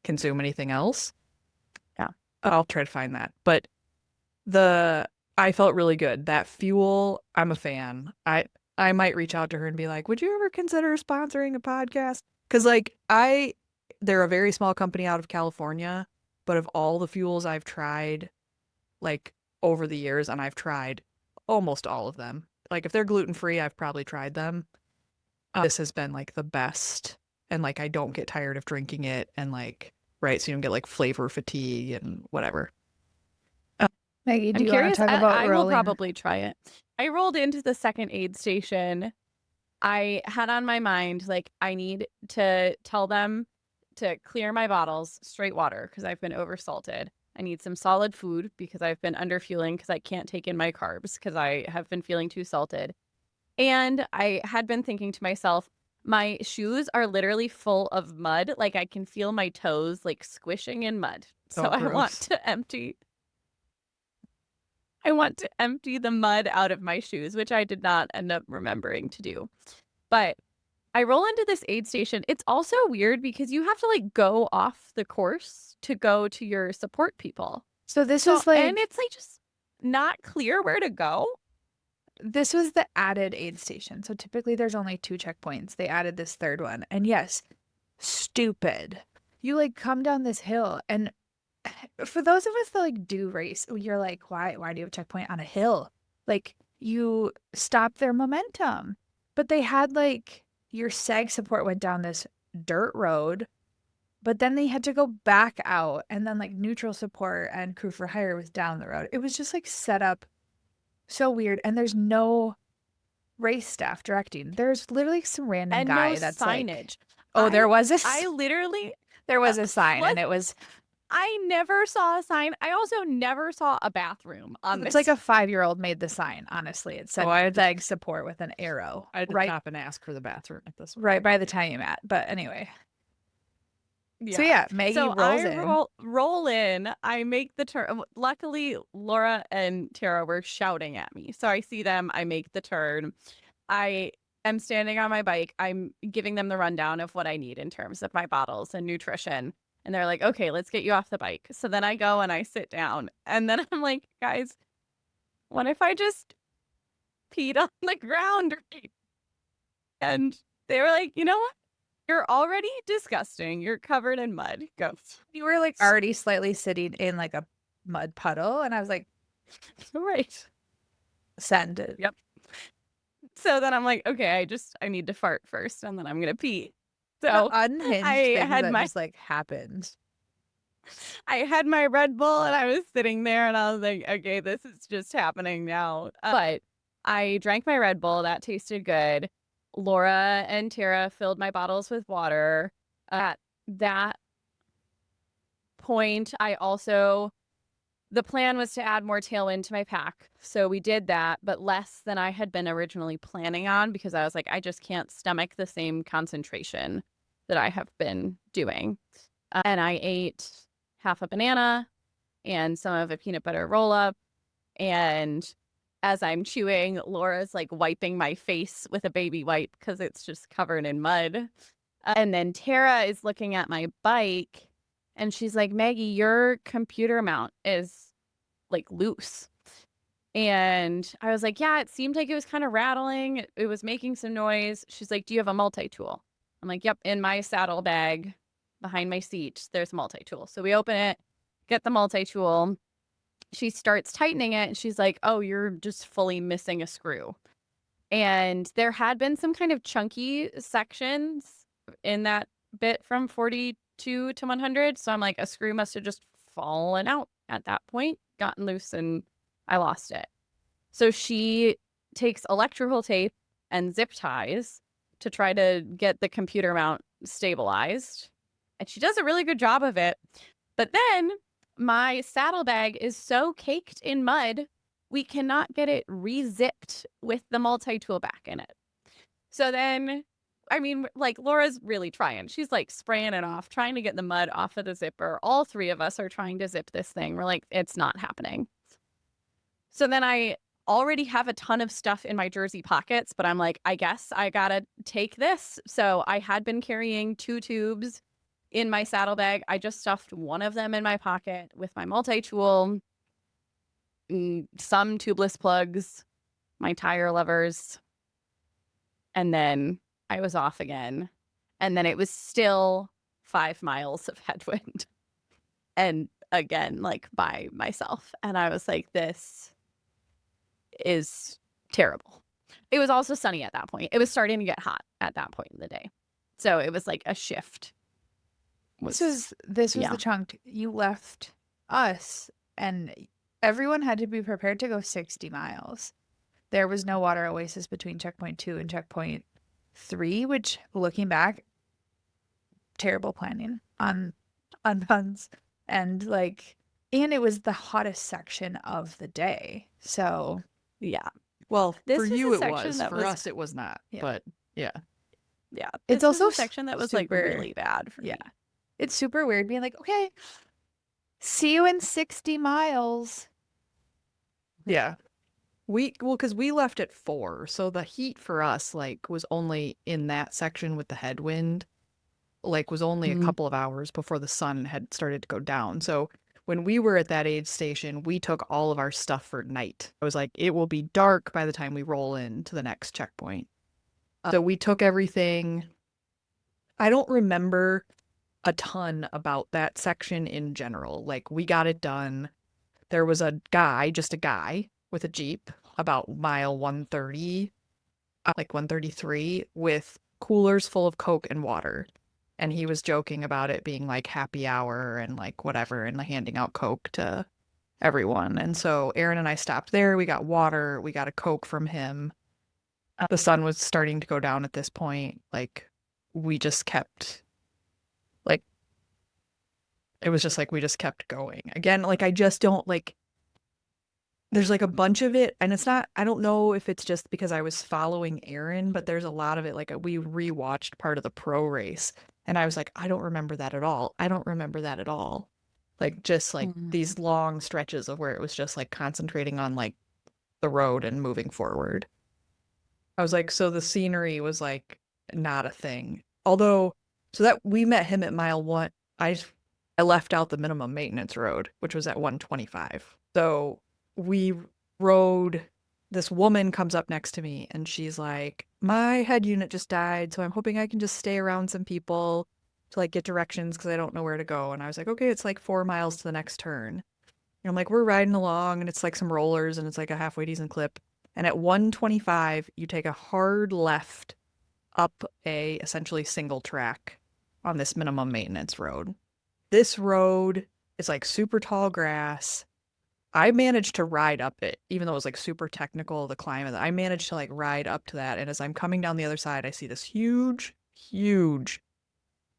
consume anything else. Yeah. I'll try to find that. But I felt really good. That fuel, I'm a fan. I might reach out to her and be like, would you ever consider sponsoring a podcast? Because like I they're a very small company out of California, but of all the fuels I've tried, like over the years, and I've tried almost all of them. Like if they're gluten-free, I've probably tried them. This has been like the best. And like I don't get tired of drinking it, and like, right, so you don't get like flavor fatigue and whatever. Maggie, do I'm you want curious. to talk about I will rolling? probably try it. I rolled into the second aid station. I had on my mind, like, I need to tell them to clear my bottles, straight water, because I've been oversalted. I need some solid food because I've been underfueling because I can't take in my carbs because I have been feeling too salted. And I had been thinking to myself, my shoes are literally full of mud. Like I can feel my toes like squishing in mud. So Oh, I want gross. to empty. I want to empty the mud out of my shoes, which I did not end up remembering to do. But I roll into this aid station. It's also weird because you have to like go off the course to go to your support people. So this So is like and it's like just not clear where to go. this was the added aid station. So typically there's only 2 checkpoints. They added this third one. And yes, stupid. You like come down this hill, and for those of us that like do race, you're like, why do you have a checkpoint on a hill? Like you stop their momentum. But they had like your SAG support went down this dirt road, but then they had to go back out, and then like neutral support and crew for hire was down the road. It was just like set up so weird, and there's no race staff directing. There's literally some random And guy no that's signage. like, there was a I literally there was a sign, what? and it was I never saw a sign. I also never saw a bathroom on it's this. like a 5-year-old made the sign. Honestly, it said Oh, I had to- SAG support with an arrow I had to right stop and ask for the bathroom at this one. right by the time you met. But anyway, Yeah. so yeah, Maggie So rolls I in. roll in. I make the turn. Luckily, Laura and Tara were shouting at me. So I see them. I make the turn. I am standing on my bike. I'm giving them the rundown of what I need in terms of my bottles and nutrition. And they're like, okay, let's get you off the bike. So then I go and I sit down. And then I'm like, guys, what if I just peed on the ground? And they were like, you know what? You're already disgusting. You're covered in mud. Go. You were like already slightly sitting in like a mud puddle, and I was like, Right. send it. Yep. So then I'm like, okay, I need to fart first and then I'm going to pee. So Unhinged I thing had that my- just like happened. I had my Red Bull and I was sitting there and I was like, okay, this is just happening now. But I drank my Red Bull. That tasted good. Laura and Tara filled my bottles with water. At that point, the plan was to add more Tailwind to my pack. So we did that, but less than I had been originally planning on because I was like, I just can't stomach the same concentration that I have been doing. And I ate half a banana and some of a peanut butter roll up. And as I'm chewing, Laura's like wiping my face with a baby wipe because it's just covered in mud. And then Tara is looking at my bike and she's like, Maggie, your computer mount is like loose. And I was like, yeah, it seemed like it was kind of rattling. It was making some noise. She's like, do you have a multi-tool? I'm like, yep, in my saddle bag behind my seat, there's a multi-tool. So we open it, get the multi-tool. She starts tightening it and she's like, oh, you're just fully missing a screw. And there had been some kind of chunky sections in that bit from 42 to 100. So I'm like, a screw must have just fallen out at that point, gotten loose, and I lost it. So she takes electrical tape and zip ties to try to get the computer mount stabilized. And she does a really good job of it. But then my saddlebag is so caked in mud, we cannot get it re-zipped with the multi-tool back in it. So then, I mean, like Laura's really trying. She's like spraying it off, trying to get the mud off of the zipper. All 3 of us are trying to zip this thing. We're like, it's not happening. So then I already have a ton of stuff in my jersey pockets, but I'm like, I guess I gotta take this. So I had been carrying 2 tubes in my saddlebag. I just stuffed one of them in my pocket with my multi-tool, some tubeless plugs, my tire levers, and then I was off again. And then it was still 5 miles of headwind. And again, like by myself. And I was like, this is terrible. It was also sunny at that point. It was starting to get hot at that point in the day. So it was like a shift. This was the chunk you left us, and everyone had to be prepared to go 60 miles. There was no water oasis between checkpoint 2 and checkpoint 3, which, looking back, terrible planning on Bun's and it was the hottest section of the day. So yeah. Well, This for was you a it section was. that For was- us it was not. Yeah. But yeah. Yeah. It's This was also a section that was like super- really bad for me. it's super weird being like, okay, see you in 60 miles. Yeah. Because we left at 4, so the heat for us was only in that section with the headwind, was only a couple of hours before the sun had started to go down. So when we were at that aid station, we took all of our stuff for night. I was like, it will be dark by the time we roll into the next checkpoint. So we took everything. I don't remember a ton about that section in general. We got it done. There was just a guy with a Jeep about mile 130, 133, with coolers full of Coke and water. And he was joking about it being happy hour and whatever, and handing out Coke to everyone. And so Aaron and I stopped there. We got water. We got a Coke from him. The sun was starting to go down at this point. We just kept, it was just we just kept going. Again, I just don't there's a bunch of it, and it's not, I don't know if it's just because I was following Aaron, but there's a lot of it. We rewatched part of the pro race, and I was like, I don't remember that at all. I don't remember that at all. These long stretches of where it was just concentrating on the road and moving forward. I was like, so the scenery was not a thing. Although, so that we met him at mile 1. I left out the minimum maintenance road, which was at 125. So we rode, this woman comes up next to me and she's like, my head unit just died, so I'm hoping I can just stay around some people to get directions because I don't know where to go. And I was like, okay, it's 4 miles to the next turn. And I'm we're riding along, and it's some rollers, and it's a halfway decent clip. And at 125, you take a hard left up a essentially single track on this minimum maintenance road. This road is super tall grass. I managed to ride up it, even though it was super technical, the climb. I managed to ride up to that. And as I'm coming down the other side, I see this huge, huge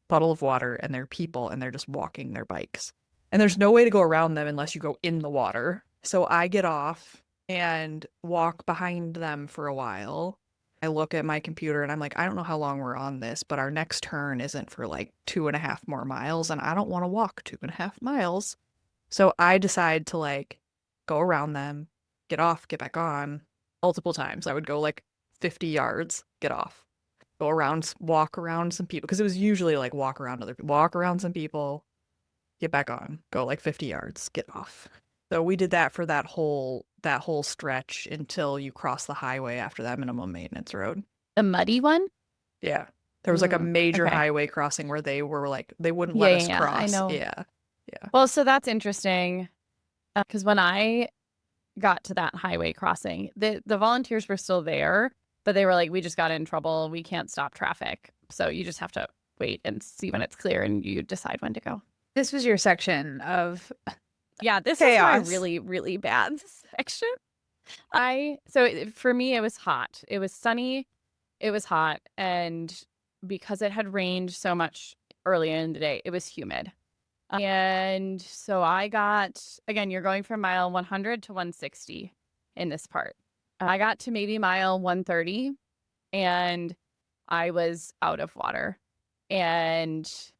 puddle of water, and there are people, and they're just walking their bikes. And there's no way to go around them unless you go in the water. So I get off and walk behind them for a while. I look at my computer and I'm I don't know how long we're on this, but our next turn isn't for 2.5 more miles, and I don't want to walk 2.5 miles. So I decide to go around them, get off, get back on multiple times. I would go 50 yards, get off, go around, walk around some people, because it was usually walk around some people, get back on, go 50 yards, get off. So we did that for that whole stretch until you cross the highway after that minimum maintenance road. The muddy one? Yeah. There was a major okay. highway crossing where they were they wouldn't let us cross. I know. Yeah. Well, so that's interesting, because when I got to that highway crossing, the volunteers were still there, but they were we just got in trouble. We can't stop traffic. So you just have to wait and see when it's clear, and you decide when to go. This was your section of Yeah, this chaos. is my really, really bad section. For me, it was hot. It was sunny. It was hot. And because it had rained so much earlier in the day, it was humid. And so I got, again, you're going from mile 100 to 160 in this part. I got to maybe mile 130, and I was out of water. Almost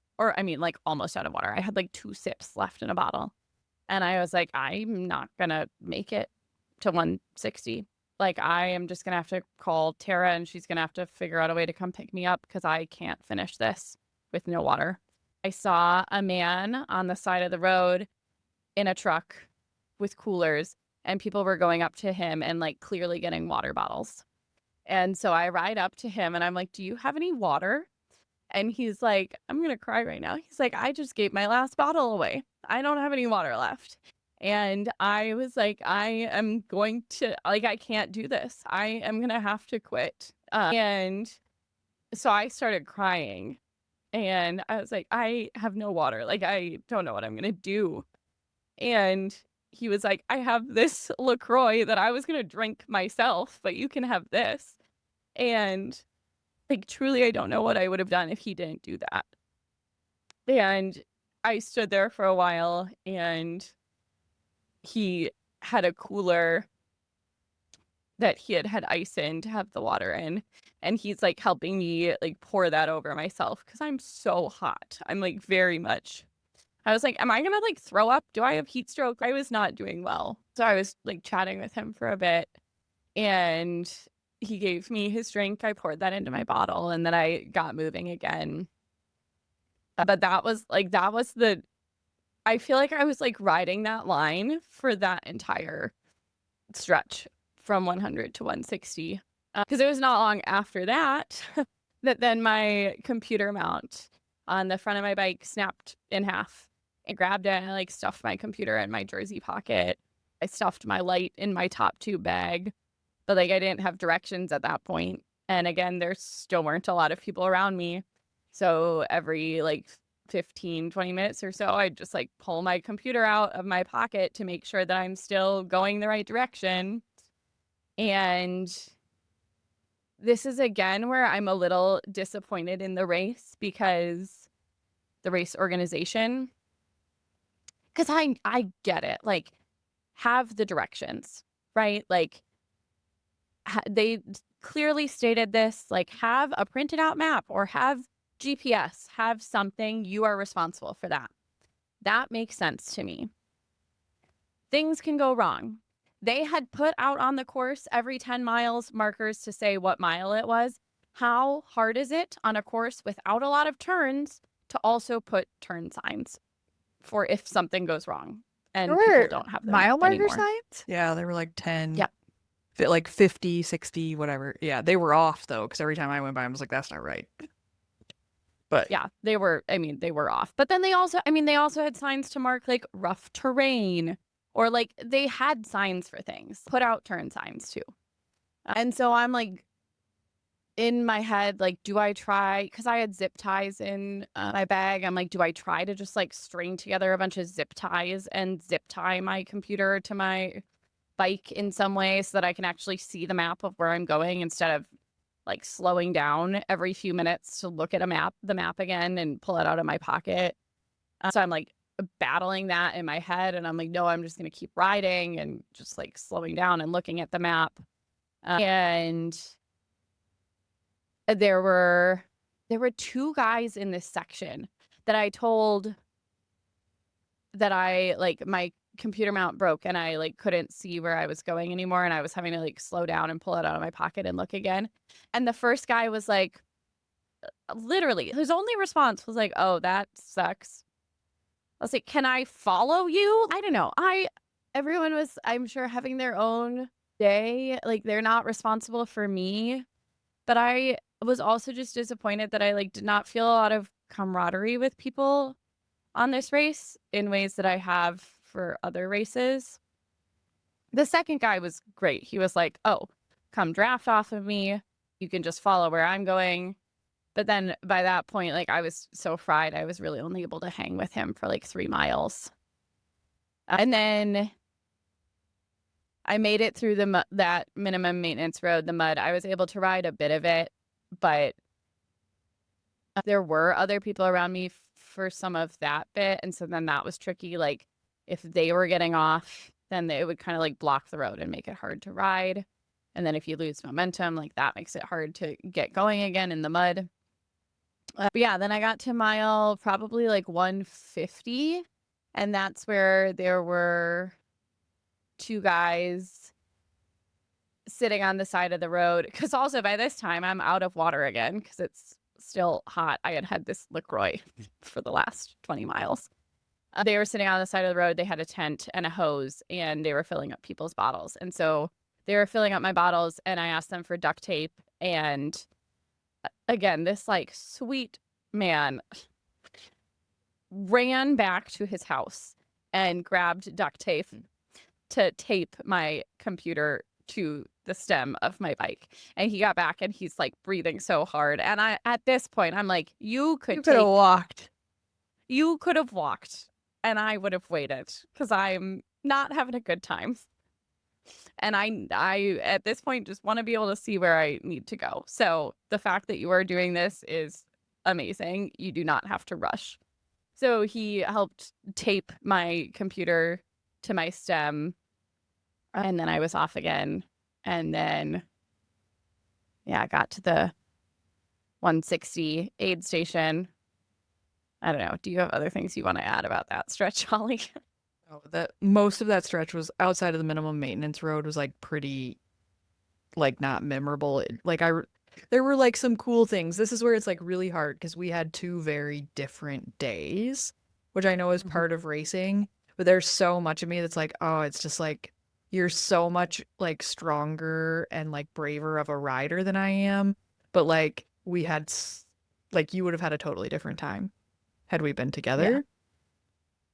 out of water. I had 2 sips left in a bottle. And I was like, I'm not going to make it to 160. I am just going to have to call Tara, and she's going to have to figure out a way to come pick me up, because I can't finish this with no water. I saw a man on the side of the road in a truck with coolers, and people were going up to him and clearly getting water bottles. And so I ride up to him and I'm like, do you have any water? And he's like, I'm going to cry right now. He's like, I just gave my last bottle away. I don't have any water left. And I was like, I am going to, like, I can't do this. I am going to have to quit. And so I started crying and I was like, I have no water. Like, I don't know what I'm going to do. And he was like, I have this LaCroix that I was going to drink myself, but you can have this. And like, truly, I don't know what I would have done if he didn't do that. And I stood there for a while and he had a cooler that he had ice in to have the water in. And he's like helping me like pour that over myself because I'm so hot. I'm like very much. I was like, am I going to like throw up? Do I have heat stroke? I was not doing well. So I was like chatting with him for a bit and he gave me his drink. I poured that into my bottle and then I got moving again. But that was I feel like I was like riding that line for that entire stretch from 100 to 160. Because it was not long after that that then my computer mount on the front of my bike snapped in half. I grabbed it and I like stuffed my computer in my jersey pocket. I stuffed my light in my top tube bag. But like I didn't have directions at that point. And again, there still weren't a lot of people around me. So every like 15, 20 minutes or so, I'd just like pull my computer out of my pocket to make sure that I'm still going the right direction. And this is again where I'm a little disappointed in the race because the race organization, because I get it, like have the directions, right? Like they clearly stated this, like have a printed out map or have GPS, have something, you are responsible for that. That makes sense to me. Things can go wrong. They had put out on the course every 10 miles markers to say what mile it was. How hard is it on a course without a lot of turns to also put turn signs for if something goes wrong and people don't have them mile marker anymore. signs? Yeah, they were like 10. Yep. Like 50, 60, whatever. Yeah, they were off though, because every time I went by, I was like, that's not right. But yeah, they were off. But then they also had signs to mark like rough terrain or like they had signs for things, put out turn signs too. And so I'm like in my head, like, do I try? Because I had zip ties in my bag. I'm like, do I try to just like string together a bunch of zip ties and zip tie my computer to my bike in some way so that I can actually see the map of where I'm going instead of like slowing down every few minutes to look at the map again and pull it out of my pocket. So I'm like battling that in my head and I'm like, no, I'm just going to keep riding and just like slowing down and looking at the map. And there were two guys in this section that I told that I like my computer mount broke and I like couldn't see where I was going anymore and I was having to like slow down and pull it out of my pocket and look again. And the first guy was like, literally, his only response was like, oh, that sucks. I was like, can I follow you? I don't know. Everyone was, I'm sure, having their own day. Like they're not responsible for me. But I was also just disappointed that I like did not feel a lot of camaraderie with people on this race in ways that I have for other races. The second guy was great. He was like, oh, come draft off of me. You can just follow where I'm going. But then by that point, like I was so fried, I was really only able to hang with him for like 3 miles. And then I made it through that minimum maintenance road, the mud. I was able to ride a bit of it, but there were other people around me for some of that bit. And so then that was tricky. Like if they were getting off, then it would kind of like block the road and make it hard to ride. And then if you lose momentum, like that makes it hard to get going again in the mud. But yeah, then I got to mile probably like 150. And that's where there were 2 guys sitting on the side of the road. Because also by this time I'm out of water again because it's still hot. I had this LaCroix for the last 20 miles. They were sitting on the side of the road. They had a tent and a hose and they were filling up people's bottles. And so they were filling up my bottles and I asked them for duct tape. And again, this like sweet man ran back to his house and grabbed duct tape to tape my computer to the stem of my bike. And he got back and he's like breathing so hard. And at this point, I'm like, you could have walked. You could have walked and I would have waited because I'm not having a good time. And I at this point just want to be able to see where I need to go. So the fact that you are doing this is amazing. You do not have to rush. So he helped tape my computer to my stem, and then I was off again. And then, yeah, I got to the 160 aid station. I don't know. Do you have other things you want to add about that stretch, Holly? Oh, that most of that stretch was outside of the minimum maintenance road was like pretty, like not memorable. There were like some cool things. This is where it's like really hard because we had 2 very different days, which I know is part of racing. But there's so much of me that's like, oh, it's just like you're so much like stronger and like braver of a rider than I am. But like we had, like you would have had a totally different time had we been together.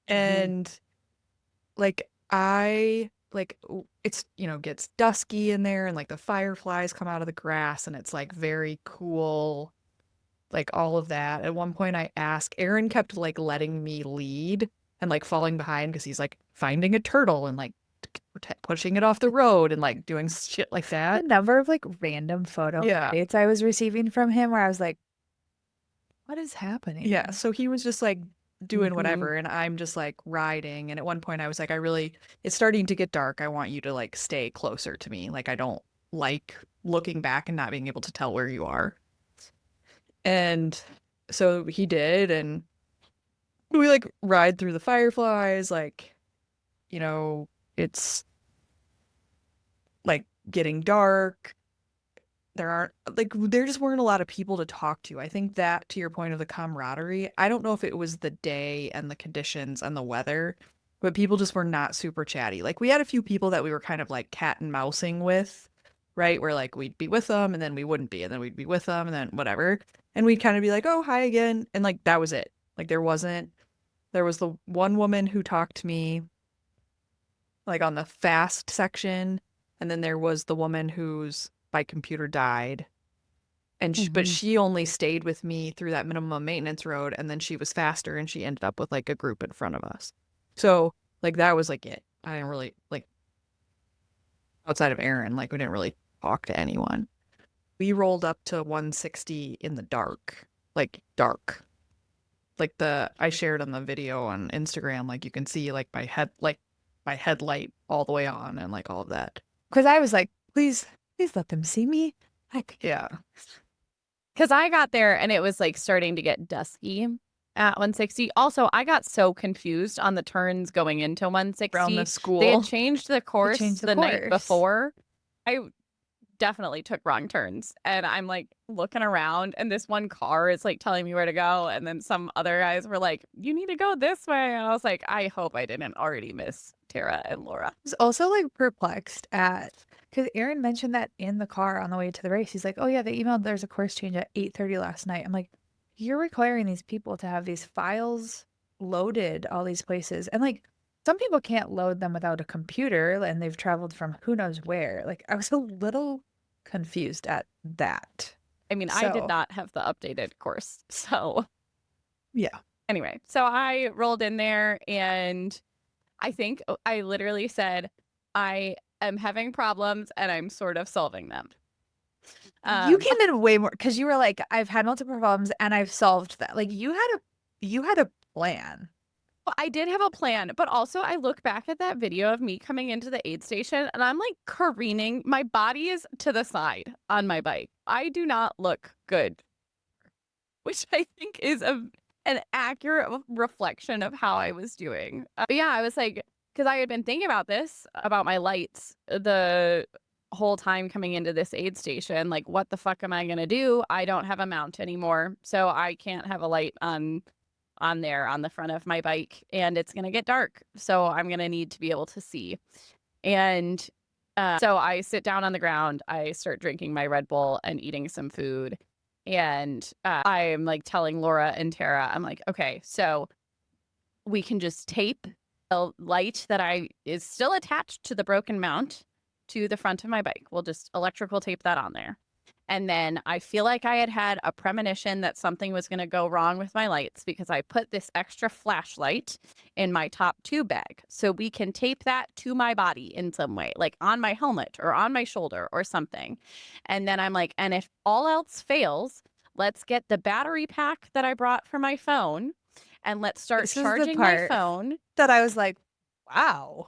And like it's, gets dusky in there and like the fireflies come out of the grass and it's like very cool, like all of that. At one point I asked, Aaron kept like letting me lead and like falling behind because he's like finding a turtle and like pushing it off the road and like doing shit like that. The number of like random photo updates I was receiving from him where I was like, what is happening? Yeah, so he was just like doing whatever and I'm just like riding, and at one point I was like, it's starting to get dark, I want you to like stay closer to me, like I don't like looking back and not being able to tell where you are. And so he did, and we like ride through the fireflies, like it's like getting dark. There just weren't a lot of people to talk to. I think that, to your point of the camaraderie, I don't know if it was the day and the conditions and the weather, but people just were not super chatty. Like we had a few people that we were kind of like cat and mousing with, right? Where like we'd be with them and then we wouldn't be, and then we'd be with them and then whatever. And we'd kind of be like, oh, hi again. And like that was it. Like there was the one woman who talked to me like on the fast section, and then there was the woman whose my computer died, and but she only stayed with me through that minimum maintenance road, and then she was faster and she ended up with like a group in front of us. So like that was like it. I didn't really like, outside of Aaron, like we didn't really talk to anyone. We rolled up to 160 in the dark. Like I shared on the video on Instagram, like you can see like my headlight all the way on and like all of that. Because I was like, please let them see me. Yeah. Because I got there and it was like starting to get dusky at 160. Also, I got so confused on the turns going into 160. Around the school. They had changed the course the night before. I definitely took wrong turns. And I'm like looking around and this one car is like telling me where to go. And then some other guys were like, you need to go this way. And I was like, I hope I didn't already miss Tara and Laura. I was also like perplexed because Aaron mentioned that in the car on the way to the race. He's like, oh yeah, they emailed there's a course change at 8:30 last night. I'm like, you're requiring these people to have these files loaded all these places. And like some people can't load them without a computer and they've traveled from who knows where. Like I was a little confused at that. I mean, I did not have the updated course. So yeah. Anyway, so I rolled in there and I think I literally said, I am having problems and I'm sort of solving them. You came in way more because you were like, I've had multiple problems and I've solved that. Like you had a plan. Well, I did have a plan, but also I look back at that video of me coming into the aid station and I'm like careening. My body is to the side on my bike. I do not look good, which I think is an accurate reflection of how I was doing. But yeah, I was like, because I had been thinking about this, about my lights, the whole time coming into this aid station. Like, what the fuck am I going to do? I don't have a mount anymore. So I can't have a light on there on the front of my bike, and it's going to get dark. So I'm going to need to be able to see. And so I sit down on the ground. I start drinking my Red Bull and eating some food. And I'm like telling Laura and Tara, I'm like, okay, so we can just tape a light that is still attached to the broken mount to the front of my bike. We'll just electrical tape that on there. And then I feel like I had a premonition that something was going to go wrong with my lights because I put this extra flashlight in my top tube bag. So we can tape that to my body in some way, like on my helmet or on my shoulder or something. And then I'm like, and if all else fails, let's get the battery pack that I brought for my phone and let's start This is the charging my part phone. that I was like, wow.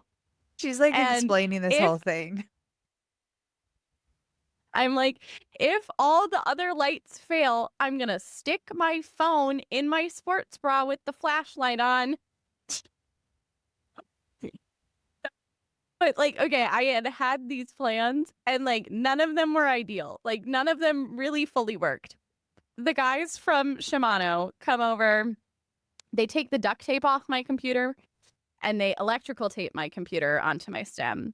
She's like And explaining this whole thing. I'm like, if all the other lights fail, I'm going to stick my phone in my sports bra with the flashlight on. But like, okay, I had these plans and like none of them were ideal. Like none of them really fully worked. The guys from Shimano come over. They take the duct tape off my computer and they electrical tape my computer onto my stem.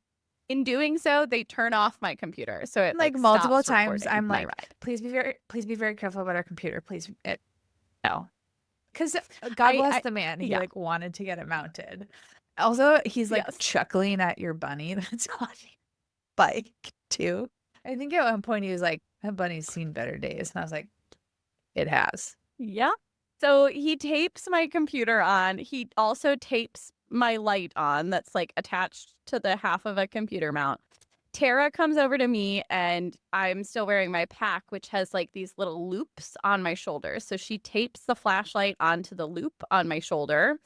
In doing so, they turn off my computer. So it Like multiple stops times, recording I'm my like, ride. please be very careful about our computer. Please, no, because God bless the man. He yeah. like wanted to get it mounted. Also, he's like Yes. chuckling at your bunny that's on your bike too. I think at one point he was like, "That bunny's seen better days," and I was like, "It has." Yeah. So he tapes my computer on. He also tapes my light on that's like attached to the half of a computer mount. Tara comes over to me and I'm still wearing my pack, which has like these little loops on my shoulder. So she tapes the flashlight onto the loop on my shoulder.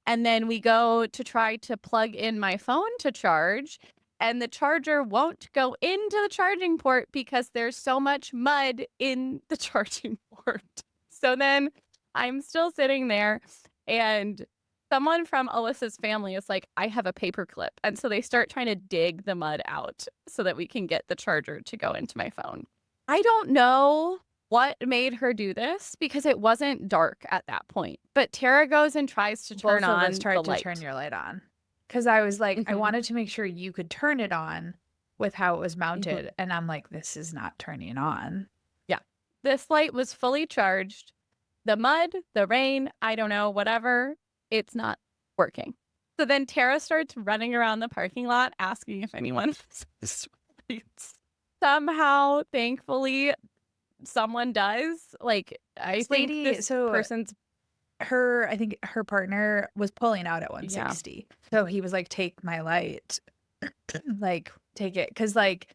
And then we go to try to plug in my phone to charge. And the charger won't go into the charging port because there's so much mud in the charging port. So then I'm still sitting there and someone from Alyssa's family is like, I have a paper clip. And so they start trying to dig the mud out so that we can get the charger to go into my phone. I don't know what made her do this because it wasn't dark at that point. But Tara goes and tries to turn Both of on us tried the to light. turn your light on because I was like, I Mhm. wanted to make sure you could turn it on with how it was mounted, and I'm like, this is not turning on. Yeah. This light was fully charged. The mud, the rain, I don't know, whatever, it's not working. So then Tara starts running around the parking lot asking if anyone has lights. Somehow, thankfully, someone does. Like, I This think lady- this so- person's I think her partner was pulling out at 160. So he was like, take my light, like take it. Cause like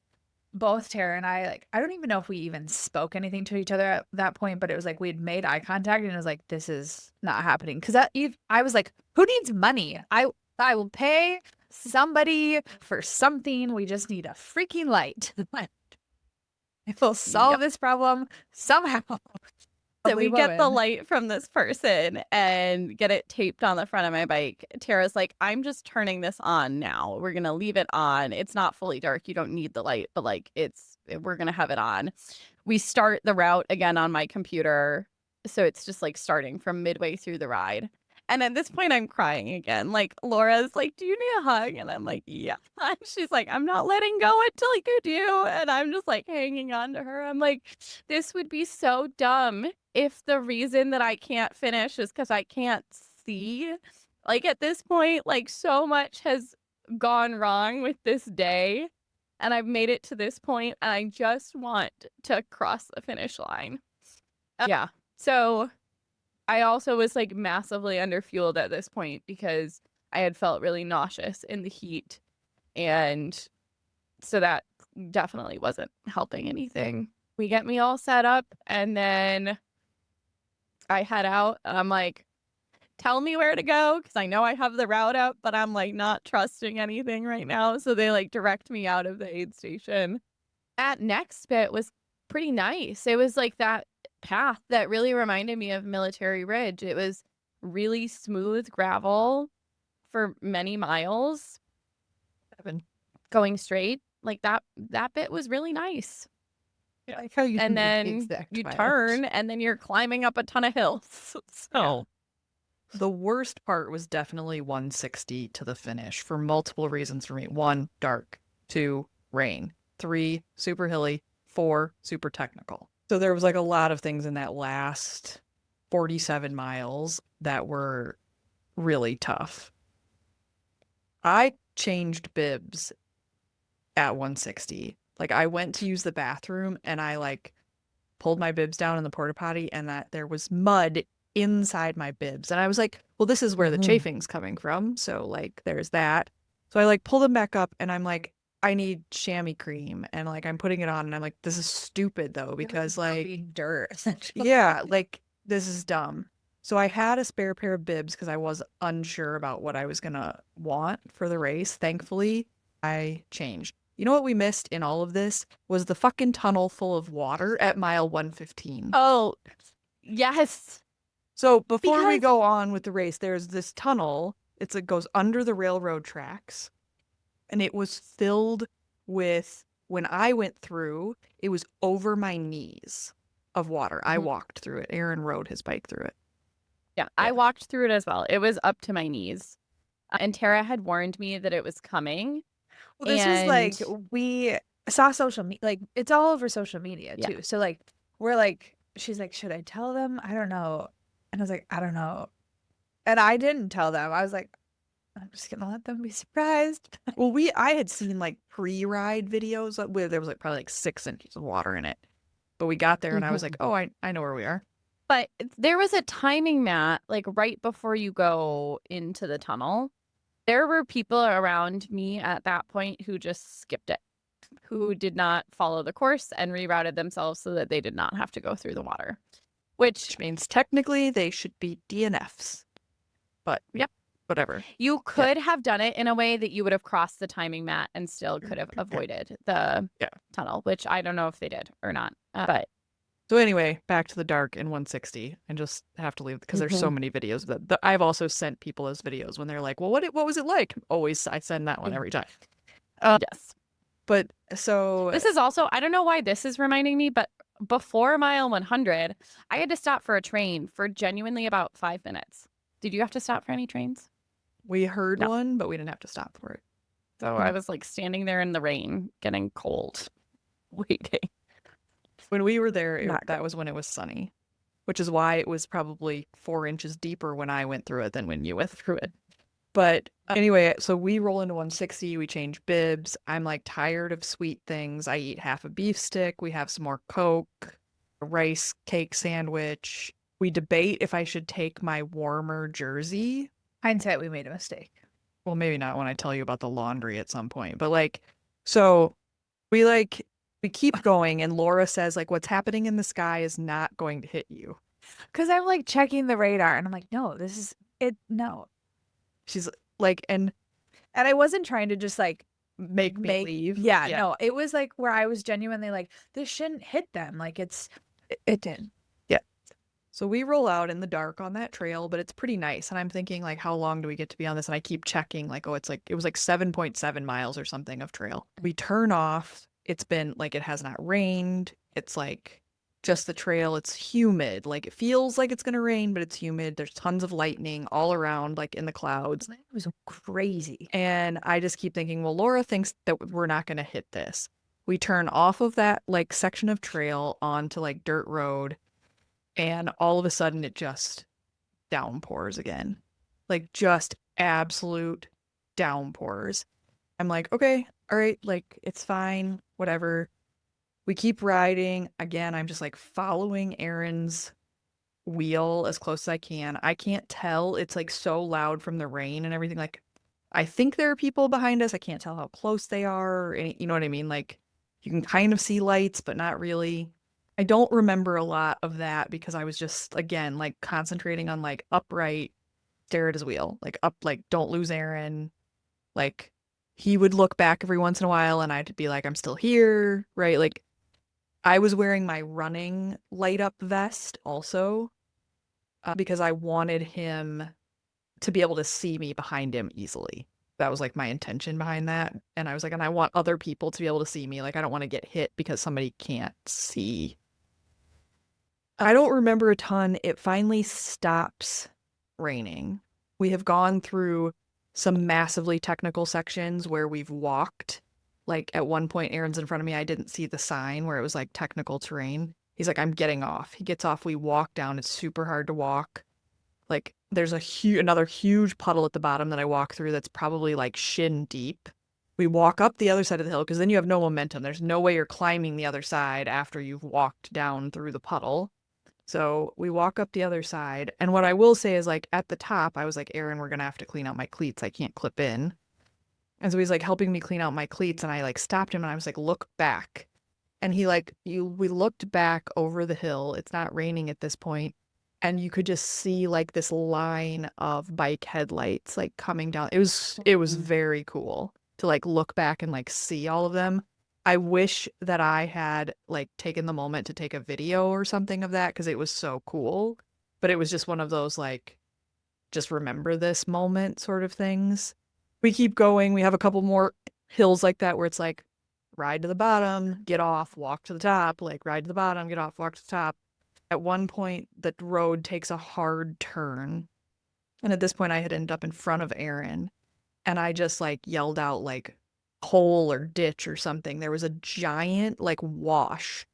both Tara and I, like, I don't even know if we even spoke anything to each other at that point, but it was like, we'd made eye contact and it was like, this is not happening. Cause I was like, who needs money? I will pay somebody for something. We just need a freaking light. It will solve this problem somehow. So we get the woman. light from this person and get it taped on the front of my bike. Tara's like, I'm just turning this on now. We're going to leave it on. It's not fully dark. You don't need the light, but like we're going to have it on. We start the route again on my computer. So it's just like starting from midway through the ride. And at this point, I'm crying again. Like, Laura's like, do you need a hug? And I'm like, yeah. And she's like, I'm not letting go until you do. And I'm just like hanging on to her. I'm like, this would be so dumb if the reason that I can't finish is because I can't see. Like, at this point, like, so much has gone wrong with this day. And I've made it to this point, and I just want to cross the finish line. Yeah. So I also was like massively underfueled at this point because I had felt really nauseous in the heat. And so that definitely wasn't helping anything. We get me all set up and then I head out. I'm like, tell me where to go because I know I have the route up, but I'm like not trusting anything right now. So they like direct me out of the aid station. That next bit was pretty nice. It was like that path that really reminded me of Military Ridge. It was really smooth gravel for many miles. Going straight. Like that bit was really nice. I like how you And knew the then exact you mileage. turn and then you're climbing up a ton of hills. So the worst part was definitely 160 to the finish for multiple reasons for me. 1, dark. 2, rain. 3, super hilly. 4, super technical. So there was like a lot of things in that last 47 miles that were really tough. I changed bibs at 160. Like I went to use the bathroom and I like pulled my bibs down in the porta potty and that there was mud inside my bibs. And I was like, well, this is where the chafing's coming from. So like there's that. So I like pull them back up and I'm like, I need chamois cream. And like I'm putting it on and I'm like, this is stupid though, because like dirt, essentially. yeah, like this is dumb. So I had a spare pair of bibs because I was unsure about what I was gonna want for the race. Thankfully, I changed. You know what we missed in all of this was the fucking tunnel full of water at mile 115. Oh, yes. So before we Because- go on with the race, there's this tunnel. It goes under the railroad tracks, and it was filled with, when I went through, it was over my knees of water. I walked through it. Aaron rode his bike through it. Yeah, I walked through it as well. It was up to my knees. And Tara had warned me that it was coming. Well, this is like, And- we saw social media, like it's all over social media Yeah. too. So like, we're like, she's like, should I tell them? I don't know. And I was like, I don't know. And I didn't tell them. I was like, I'm just gonna let them be surprised. Well, I had seen like pre-ride videos where there was like probably like 6 inches of water in it. But we got there and I was like, oh, I know where we are. But there was a timing mat, like right before you go into the tunnel. There were people around me at that point who just skipped it, who did not follow the course and rerouted themselves so that they did not have to go through the water. Which means technically they should be DNFs. But Yep. whatever. You could have done it in a way that you would have crossed the timing mat and still could have avoided the tunnel, which I don't know if they did or not. But So anyway, back to the dark in 160. I just have to leave because there's so many videos that I've also sent people as videos when they're like, well, what was it like? Always, I send that one every time. yes. But so This is also, I don't know why this is reminding me, but before mile 100, I had to stop for a train for genuinely about 5 minutes. Did you have to stop for any trains? we heard No. one, but we didn't have to stop for it. So I was like standing there in the rain, getting cold, waiting. When we were there, Not that was when it was sunny, which is why it was probably 4 inches deeper when I went through it than when you went through it. But anyway, so we roll into 160, we change bibs. I'm like tired of sweet things. I eat half a beef stick. We have some more Coke, a rice cake sandwich. We debate if I should take my warmer jersey. Hindsight, we made a mistake. Well, maybe not when I tell you about the laundry at some point, but like, so we keep going and Laura says like what's happening in the sky is not going to hit you. Cause I'm like checking the radar and I'm like, no, this is it. No. She's like, and I wasn't trying to just like make me leave. Yeah, no, it was like where I was genuinely like, this shouldn't hit them. Like it did. So we roll out in the dark on that trail, but it's pretty nice. And I'm thinking like, how long do we get to be on this? And I keep checking like, oh, it was like 7.7 miles or something of trail. We turn off. It's been like, it has not rained. It's like just the trail. It's humid. Like it feels like it's going to rain, but it's humid. There's tons of lightning all around, like in the clouds. It was crazy. And I just keep thinking, well, Laura thinks that we're not going to hit this. We turn off of that like section of trail onto like dirt road. And all of a sudden it just downpours again. Like just absolute downpours. I'm like, okay, all right, like it's fine, whatever. We keep riding. Again, I'm just like following Aaron's wheel as close as I can. I can't tell. It's like so loud from the rain and everything. Like I think there are people behind us. I can't tell how close they are. Or you know what I mean? Like you can kind of see lights, but not really. I don't remember a lot of that because I was just, again, like concentrating on like upright, stare at his wheel, like up, like don't lose Aaron. Like he would look back every once in a while and I'd be like, I'm still here, right? Like I was wearing my running light up vest also because I wanted him to be able to see me behind him easily. That was like my intention behind that. And I was like, and I want other people to be able to see me. Like I don't want to get hit because somebody can't see. I don't remember a ton. It finally stops raining. We have gone through some massively technical sections where we've walked. Like at one point, Aaron's in front of me. I didn't see the sign where it was like technical terrain. He's like, I'm getting off. He gets off. We walk down. It's super hard to walk. Like there's another huge puddle at the bottom that I walk through that's probably like shin deep. We walk up the other side of the hill because then you have no momentum. There's no way you're climbing the other side after you've walked down through the puddle. So we walk up the other side. And what I will say is like at the top, I was like, Aaron, we're going to have to clean out my cleats. I can't clip in. And so he's like helping me clean out my cleats. And I like stopped him and I was like, look back. And he like, we looked back over the hill. It's not raining at this point. And you could just see like this line of bike headlights like coming down. It was very cool to like look back and like see all of them. I wish that I had like taken the moment to take a video or something of that because it was so cool. But it was just one of those like, just remember this moment sort of things. We keep going. We have a couple more hills like that where it's like ride to the bottom, get off, walk to the top, like ride to the bottom, get off, walk to the top. At one point, the road takes a hard turn. And at this point, I had ended up in front of Aaron. And I just like yelled out like hole or ditch or something. There was a giant like wash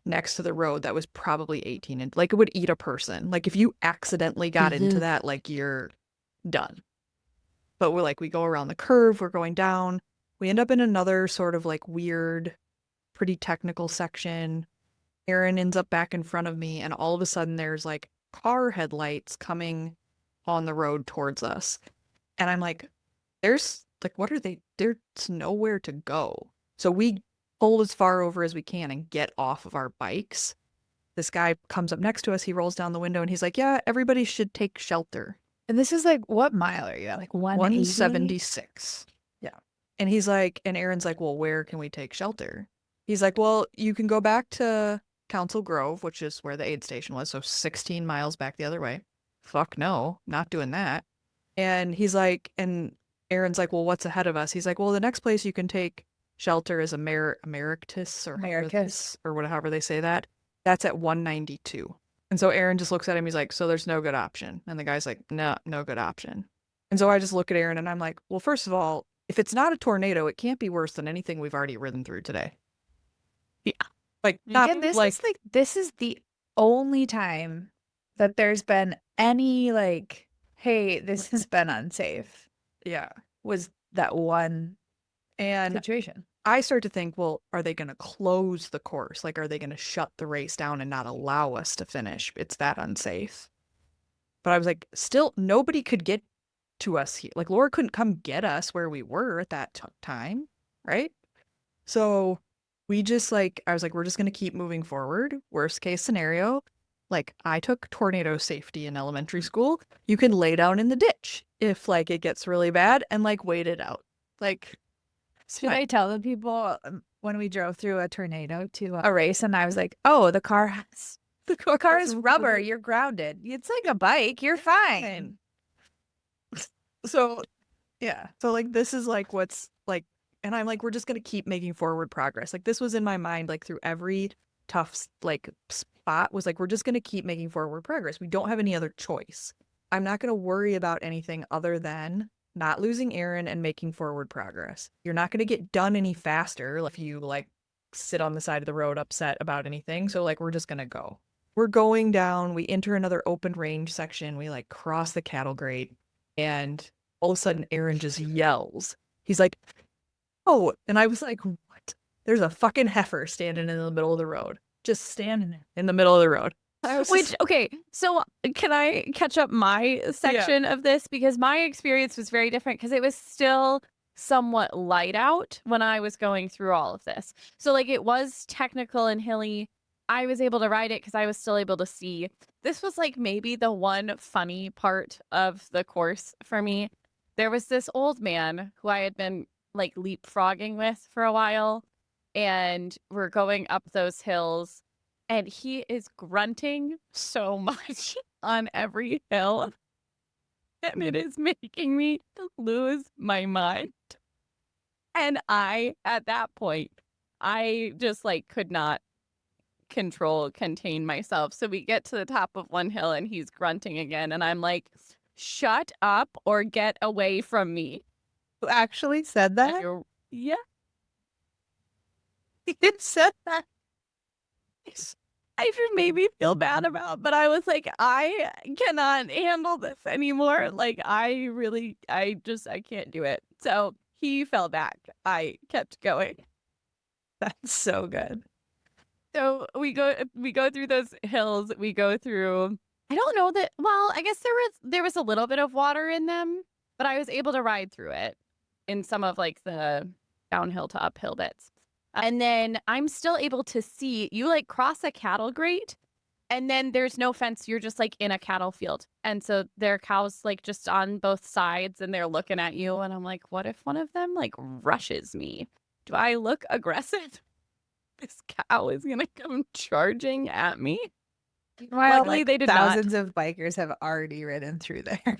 next to the road that was probably 18 and like it would eat a person. Like if you accidentally got into that, like you're done. But we go around the curve, we're going down. We end up in another sort of like weird, pretty technical section. Aaron ends up back in front of me, and all of a sudden there's like car headlights coming on the road towards us. And I'm like, there's like, what are they? There's nowhere to go. So we pull as far over as we can and get off of our bikes. This guy comes up next to us. He rolls down the window and he's like, yeah, everybody should take shelter. And this is like, what mile are you at? Like 176. Yeah. And he's like, and Aaron's like, well, where can we take shelter? He's like, well, you can go back to Council Grove, which is where the aid station was. So 16 miles back the other way. Fuck no, not doing that. And he's like, and Aaron's like, well, what's ahead of us? He's like, well, the next place you can take shelter is Americus or whatever they say that. That's at 192. And so Aaron just looks at him. He's like, so there's no good option. And the guy's like, no good option. And so I just look at Aaron and I'm like, well, first of all, if it's not a tornado, it can't be worse than anything we've already ridden through today. Yeah. Like, not and this like, is like, this is the only time that there's been any like, hey, this has been unsafe. yeah. Was that one And situation. I start to think, well, are they going to close the course? Like, are they going to shut the race down and not allow us to finish? It's that unsafe. But I was like, still, nobody could get to us here. Like, Laura couldn't come get us where we were at that time, right? So we just like, I was like, we're just going to keep moving forward. Worst case scenario, like I took tornado safety in elementary school. You can lay down in the ditch if like it gets really bad and like wait it out. Like, Should I tell the people when we drove through a tornado to a race and I was like, oh, the car is rubber. You're grounded. It's like a bike. You're fine. So, yeah. So like, this is like, what's like, and I'm like, we're just going to keep making forward progress. Like this was in my mind, like through every tough like spot was like, we're just going to keep making forward progress. We don't have any other choice. I'm not going to worry about anything other than not losing Aaron and making forward progress. You're not going to get done any faster if you like sit on the side of the road upset about anything. So like, we're just going to go. We're going down. We enter another open range section. We like cross the cattle grate and all of a sudden Aaron just yells. He's like, oh, and I was like, what? There's a fucking heifer standing in the middle of the road. Just standing in the middle of the road. Okay, so can I catch up my section of this? Because my experience was very different because it was still somewhat light out when I was going through all of this. So like it was technical and hilly. I was able to ride it because I was still able to see. This was like maybe the one funny part of the course for me. There was this old man who I had been like leapfrogging with for a while, and we're going up those hills. And he is grunting so much on every hill. And it is making me lose my mind. And at that point, I just like could not contain myself. So we get to the top of one hill and he's grunting again. And I'm like, shut up or get away from me. You actually said that? Yeah. It said that. made me feel bad about, but I was like, I cannot handle this anymore. Like, I can't do it. So he fell back. I kept going. That's so good. So we go through those hills. We go through, I don't know that, well, I guess there was a little bit of water in them, but I was able to ride through it in some of like the downhill to uphill bits. And then I'm still able to see, you like cross a cattle grate and then there's no fence. You're just like in a cattle field. And so there are cows like just on both sides and they're looking at you. And I'm like, what if one of them like rushes me? Do I look aggressive? This cow is going to come charging at me. Well, Luckily, like, they did not. thousands of bikers have already ridden through there.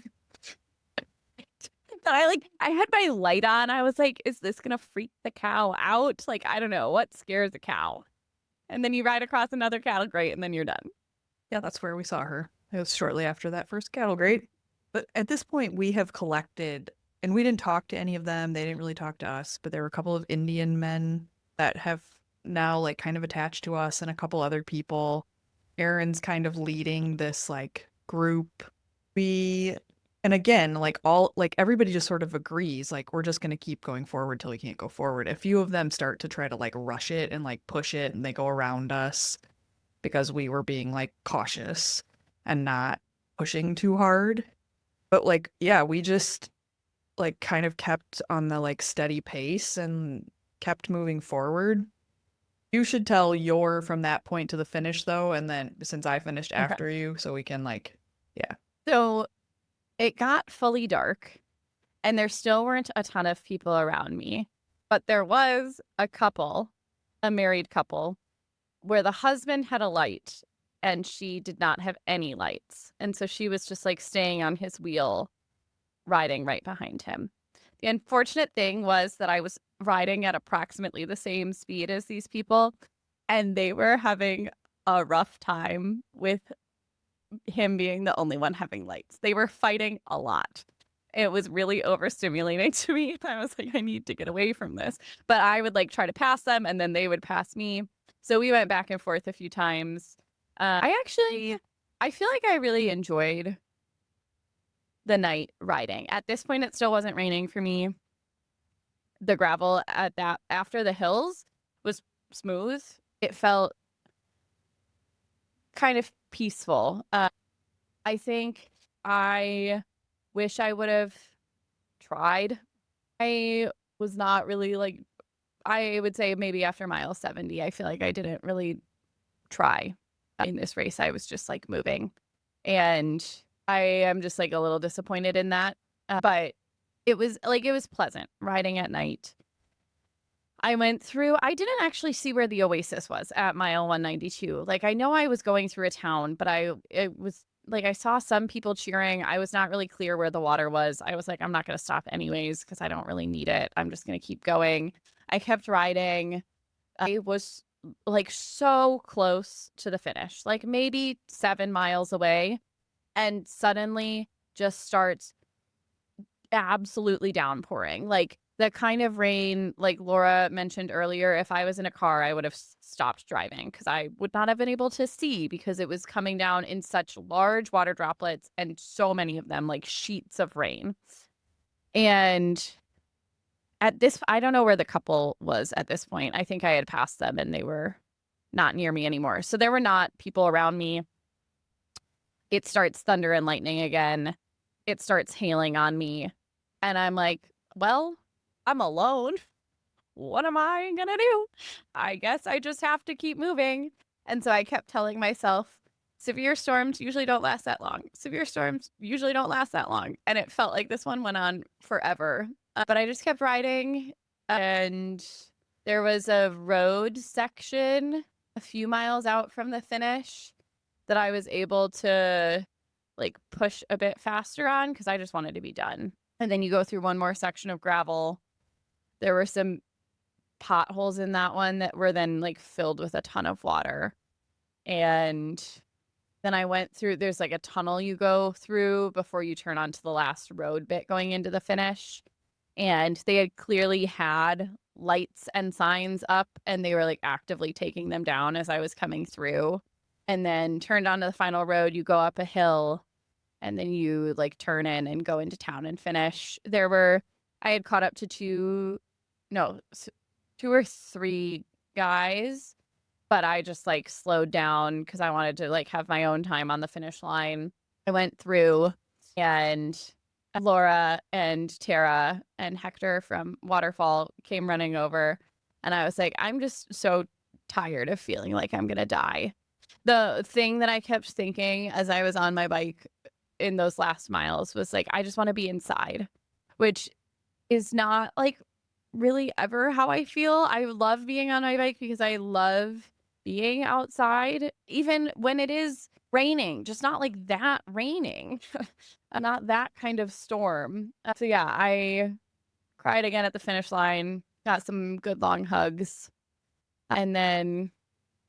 I had my light on. I was like, is this going to freak the cow out? Like, I don't know. What scares a cow? And then you ride across another cattle grate and then you're done. Yeah, that's where we saw her. It was shortly after that first cattle grate. But at this point, we have collected, and we didn't talk to any of them. They didn't really talk to us, but there were a couple of Indian men that have now like kind of attached to us and a couple other people. Aaron's kind of leading this like group. And again, like everybody just sort of agrees, like we're just going to keep going forward till we can't go forward. A few of them start to try to like rush it and like push it and they go around us because we were being like cautious and not pushing too hard. But like, yeah, we just like kind of kept on the like steady pace and kept moving forward. You should tell your from that point to the finish though, and then since I finished after you, so we can like, yeah. So it got fully dark and there still weren't a ton of people around me, but there was a married couple, where the husband had a light and she did not have any lights. And so she was just like staying on his wheel, riding right behind him. The unfortunate thing was that I was riding at approximately the same speed as these people, and they were having a rough time with him being the only one having lights. They were fighting a lot. It was really overstimulating to me. I was like, I need to get away from this. But I would like try to pass them and then they would pass me. So we went back and forth a few times. I feel like I really enjoyed the night riding. At this point, it still wasn't raining for me. The gravel after the hills was smooth. It felt kind of peaceful. I think I wish I would have tried. I was not really like, I would say maybe after mile 70, I feel like I didn't really try in this race. I was just like moving, and I am just like a little disappointed in that. But it was pleasant riding at night. I didn't actually see where the Oasis was at mile 192. Like, I know I was going through a town, but it was like, I saw some people cheering. I was not really clear where the water was. I was like, I'm not going to stop anyways, because I don't really need it. I'm just going to keep going. I kept riding. I was like so close to the finish, like maybe 7 miles away, and suddenly just starts absolutely downpouring. Like the kind of rain, like Laura mentioned earlier, if I was in a car, I would have stopped driving because I would not have been able to see, because it was coming down in such large water droplets and so many of them, like sheets of rain. And I don't know where the couple was at this point. I think I had passed them and they were not near me anymore. So there were not people around me. It starts thunder and lightning again. It starts hailing on me. And I'm like, well, I'm alone. What am I gonna do? I guess I just have to keep moving. And so I kept telling myself, severe storms usually don't last that long. Severe storms usually don't last that long. And it felt like this one went on forever. But I just kept riding. And there was a road section a few miles out from the finish that I was able to like push a bit faster on because I just wanted to be done. And then you go through one more section of gravel. There were some potholes in that one that were then like filled with a ton of water. And then I went through, there's like a tunnel you go through before you turn onto the last road bit going into the finish. And they had clearly had lights and signs up, and they were like actively taking them down as I was coming through. and then turned onto the final road. You go up a hill, and then you like turn in and go into town and finish. I had caught up to two or three guys, but I just like slowed down because I wanted to like have my own time on the finish line. I went through, and Laura and Tara and Hector from Waterfall came running over, and I was like, I'm just so tired of feeling like I'm gonna die. The thing that I kept thinking as I was on my bike in those last miles was like, I just want to be inside, which is not like really ever how I feel. I love being on my bike because I love being outside, even when it is raining, just not like that raining, not that kind of storm. So yeah, I cried again at the finish line, got some good long hugs, and then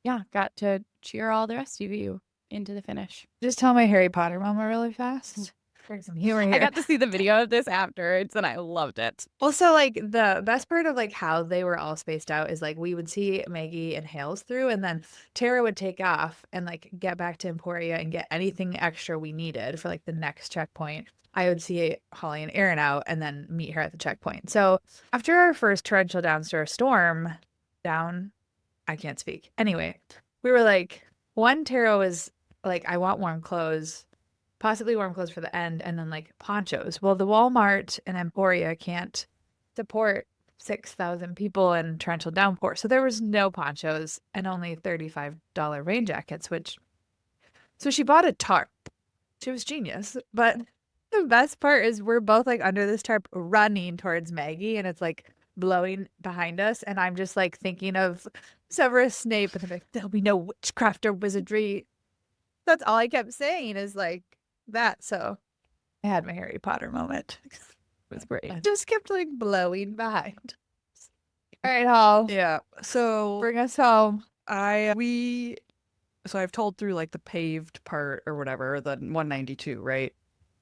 yeah, got to cheer all the rest of you into the finish. Just tell my Harry Potter mama really fast. There's some humor here. I got to see the video of this afterwards, and I loved it. Also, like, the best part of like how they were all spaced out is like we would see Maggie and Hales through, and then Tara would take off and like get back to Emporia and get anything extra we needed for like the next checkpoint. I would see Holly and Aaron out and then meet her at the checkpoint. So after our first torrential storm, I can't speak. Anyway, we were like, Tara was like, I want warm clothes, possibly warm clothes for the end, and then like ponchos. Well, the Walmart in Emporia can't support 6,000 people in torrential downpour. So there was no ponchos and only $35 rain jackets, so she bought a tarp. She was genius. But the best part is we're both like under this tarp running towards Maggie, and it's like blowing behind us. And I'm just like thinking of Severus Snape, and I'm like, there'll be no witchcraft or wizardry. That's all I kept saying is like that. So I had my Harry Potter moment. It was great. I just kept like blowing behind. All right, Hall. Yeah. So Bring us home. So I've told through like the paved part or whatever, the 192, right?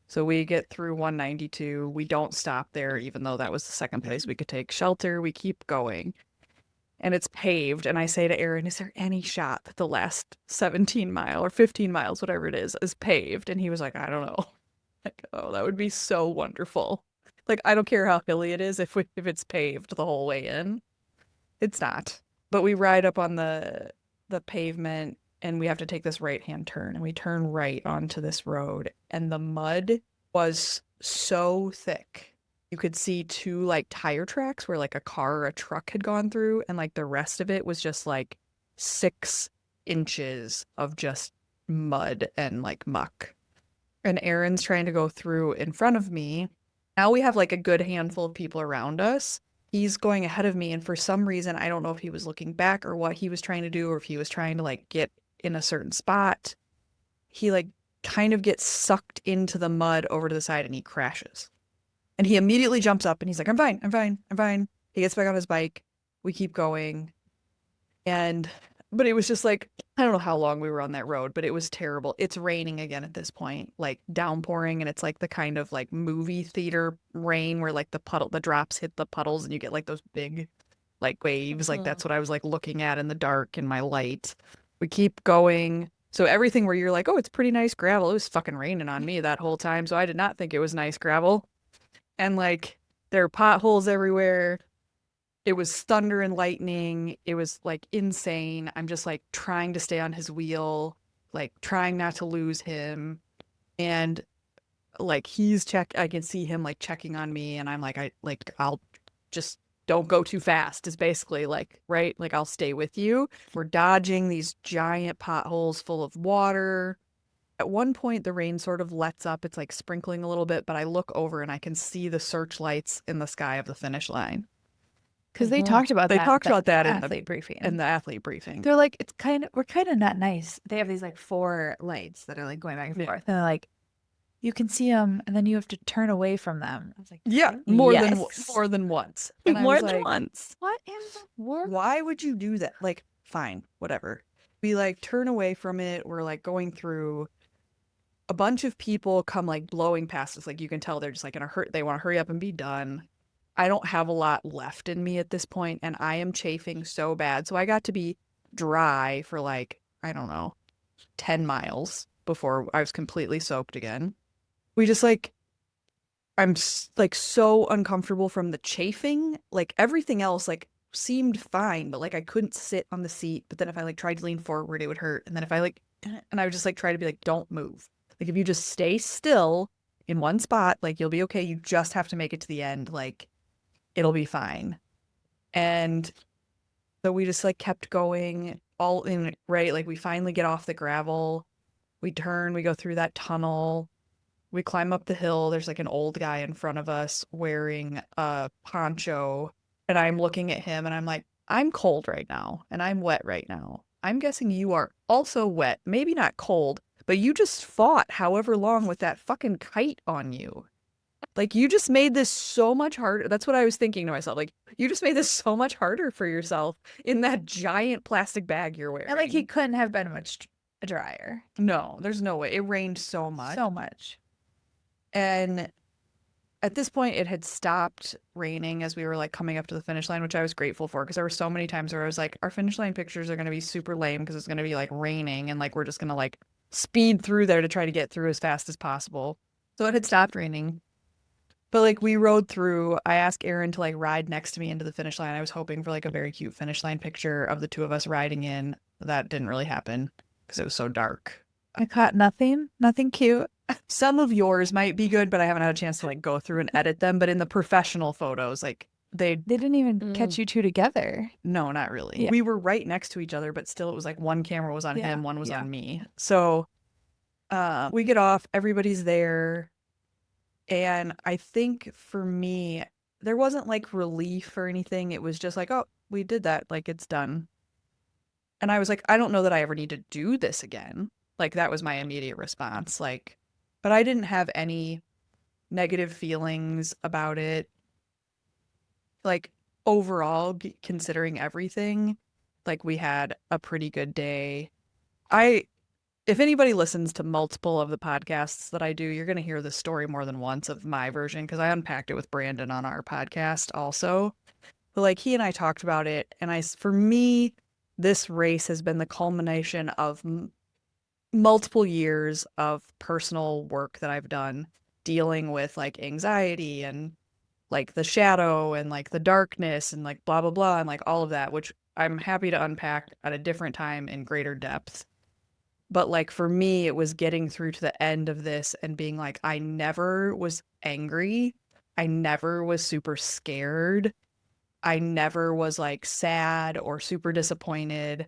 So we get through 192. We don't stop there, even though that was the second place we could take shelter. We keep going. And it's paved. And I say to Aaron, is there any shot that the last 17 mile or 15 miles, whatever it is paved? And he was like, I don't know. Like, oh, that would be so wonderful. Like, I don't care how hilly it is if it's paved the whole way in. It's not. But we ride up on the pavement, and we have to take this right-hand turn, and we turn right onto this road, and the mud was so thick. You could see two like tire tracks where like a car or a truck had gone through, and like the rest of it was just like 6 inches of just mud and like muck. And Aaron's trying to go through in front of me. Now we have like a good handful of people around us. He's going ahead of me, and for some reason, I don't know if he was looking back or what he was trying to do, or if he was trying to like get in a certain spot. He like kind of gets sucked into the mud over to the side, and he crashes. And he immediately jumps up and he's like, I'm fine. He gets back on his bike. We keep going. But it was just like, I don't know how long we were on that road, but it was terrible. It's raining again at this point, like downpouring. And it's like the kind of like movie theater rain where like the drops hit the puddles and you get like those big like waves. Like that's what I was like looking at in the dark in my light. We keep going. So everything where you're like, oh, it's pretty nice gravel. It was fucking raining on me that whole time. So I did not think it was nice gravel. And like there are potholes everywhere. It was thunder and lightning. It was like insane. I'm just like trying to stay on his wheel, like trying not to lose him. And like I can see him like checking on me, and I'm like, I'll just don't go too fast is basically like, right? Like I'll stay with you. We're dodging these giant potholes full of water. At one point, the rain sort of lets up. It's like sprinkling a little bit, but I look over and I can see the searchlights in the sky of the finish line. Because they talked about that. They talked about that in the athlete briefing. In the athlete briefing. They're like, we're kind of not nice. They have these like 4 lights that are like going back and forth. And they're like, you can see them, and then you have to turn away from them. I was like, yeah, more than once. And I was like, once. What in the world? Why would you do that? Like, fine, whatever. We like turn away from it. We're like going through. A bunch of people come like blowing past us. Like you can tell they're just like in a hurt. They want to hurry up and be done. I don't have a lot left in me at this point, and I am chafing so bad. So I got to be dry for like, I don't know, 10 miles before I was completely soaked again. We just like, like so uncomfortable from the chafing. Like everything else like seemed fine, but like I couldn't sit on the seat. But then if I like tried to lean forward, it would hurt. And then if I like, and I would just like try to be like, don't move. Like if you just stay still in one spot, like you'll be okay. You just have to make it to the end. Like it'll be fine. And so we just like kept going all in, right? Like we finally get off the gravel. We turn, we go through that tunnel. We climb up the hill. There's like an old guy in front of us wearing a poncho. And I'm looking at him and I'm like, I'm cold right now. And I'm wet right now. I'm guessing you are also wet. Maybe not cold, but you just fought however long with that fucking kite on you. Like, you just made this so much harder. That's what I was thinking to myself. Like, you just made this so much harder for yourself in that giant plastic bag you're wearing. And like he couldn't have been much drier. No, there's no way. It rained so much. So much. And at this point, it had stopped raining as we were like coming up to the finish line, which I was grateful for because there were so many times where I was like, our finish line pictures are going to be super lame because it's going to be like raining and like we're just going to like speed through there to try to get through as fast as possible. So it had stopped raining. But like we rode through, I asked Aaron to like ride next to me into the finish line. I was hoping for like a very cute finish line picture of the two of us riding in. That didn't really happen because it was so dark. I caught nothing cute. Some of yours might be good, but I haven't had a chance to like go through and edit them. But in the professional photos, like They didn't even catch you two together. no, not really. Yeah. We were right next to each other, but still it was like one camera was on Yeah. him, one was Yeah. on me. So we get off, everybody's there. And I think for me, there wasn't like relief or anything. It was just like, oh, we did that. Like it's done. And I was like, I don't know that I ever need to do this again. Like that was my immediate response. Like, but I didn't have any negative feelings about it. Like overall, considering everything, like we had a pretty good day. If anybody listens to multiple of the podcasts that I do, you're going to hear this story more than once of my version because I unpacked it with Brandon on our podcast also. But like he and I talked about it, and for me, this race has been the culmination of multiple years of personal work that I've done dealing with like anxiety and like the shadow and like the darkness and like blah, blah, blah, and like all of that, which I'm happy to unpack at a different time in greater depth. But like for me, it was getting through to the end of this and being like, I never was angry. I never was super scared. I never was like sad or super disappointed.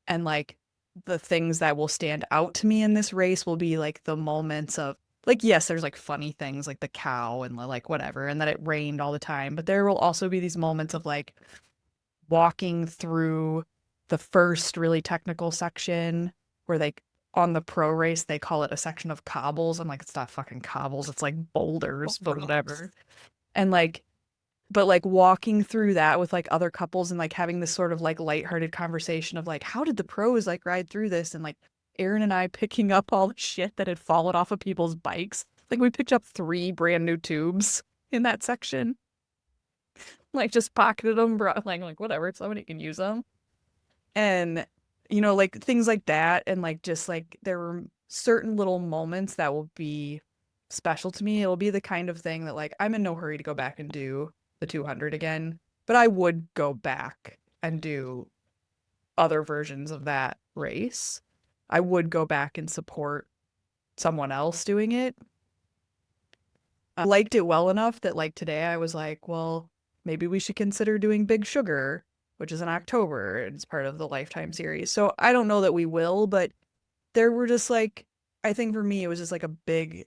And like the things that will stand out to me in this race will be like the moments of like, yes, there's like funny things like the cow and like whatever, and that it rained all the time. But there will also be these moments of like walking through the first really technical section where they on the pro race they call it a section of cobbles. I'm like, it's not fucking cobbles, it's like boulders, but whatever. And like, but like walking through that with like other couples and like having this sort of like lighthearted conversation of like, how did the pros like ride through this? And like Aaron and I picking up all the shit that had fallen off of people's bikes. Like we picked up 3 brand new tubes in that section. Like just pocketed them, brought like whatever, somebody can use them. And you know, like things like that. And like, just like there were certain little moments that will be special to me. It'll be the kind of thing that like, I'm in no hurry to go back and do the 200 again, but I would go back and do other versions of that race. I would go back and support someone else doing it. I liked it well enough that like today I was like, well, maybe we should consider doing Big Sugar, which is in October. It's part of the Lifetime series. So I don't know that we will, but there were just like, I think for me, it was just like a big,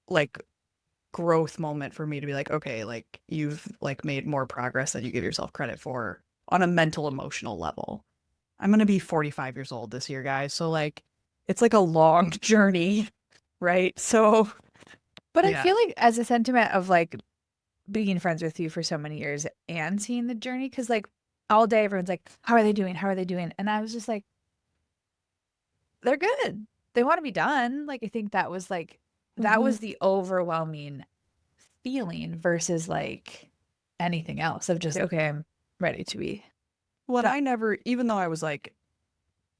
like, growth moment for me to be like, okay, like you've like made more progress than you give yourself credit for on a mental, emotional level. I'm going to be 45 years old this year, guys. So like, it's like a long journey, right? So, But yeah. I feel like as a sentiment of like being friends with you for so many years and seeing the journey, because like all day everyone's like, how are they doing? How are they doing? And I was just like, they're good. They want to be done. Like I think that was like, that was the overwhelming feeling versus like anything else of just, okay, I'm ready to be. well, I never, even though I was like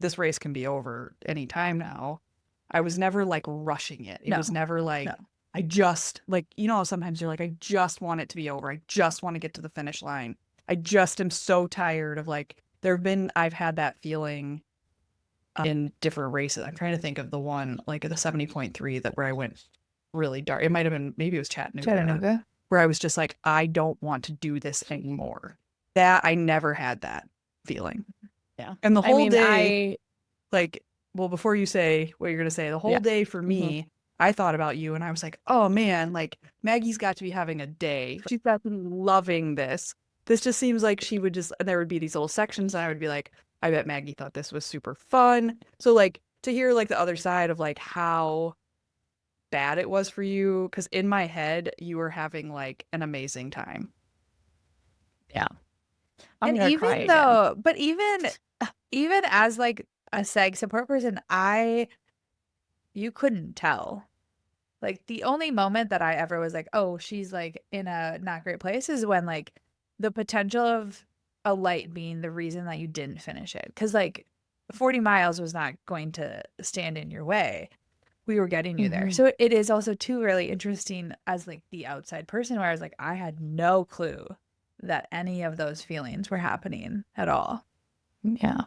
this race can be over anytime now. I was never like rushing it. It No, was never like, no. I just like, you know, sometimes you're like, I just want it to be over. I just want to get to the finish line. I just am so tired of like, I've had that feeling in different races. I'm trying to think of the one, like the 70.3 where I went really dark. It might have been, maybe it was Chattanooga. Where I was just like, I don't want to do this anymore. That I never had that feeling. Yeah. And the whole I mean, day, like, well, before you say what you're going to say, the whole day for me, I thought about you and I was like, oh man, like Maggie's got to be having a day. She's got to be loving this. This just seems like she would just, and there would be these little sections and I would be like, I bet Maggie thought this was super fun. So like to hear like the other side of like how bad it was for you, because in my head, you were having like an amazing time. Yeah. I'm And gonna cry even again. though, but even as like a SAG support person, you couldn't tell. Like the only moment that I ever was like, oh, she's like in a not great place is when like the potential of a light being the reason that you didn't finish it. Because like 40 miles was not going to stand in your way. We were getting you there. So it is also too really interesting as like the outside person where I was like, I had no clue that any of those feelings were happening at all. Yeah.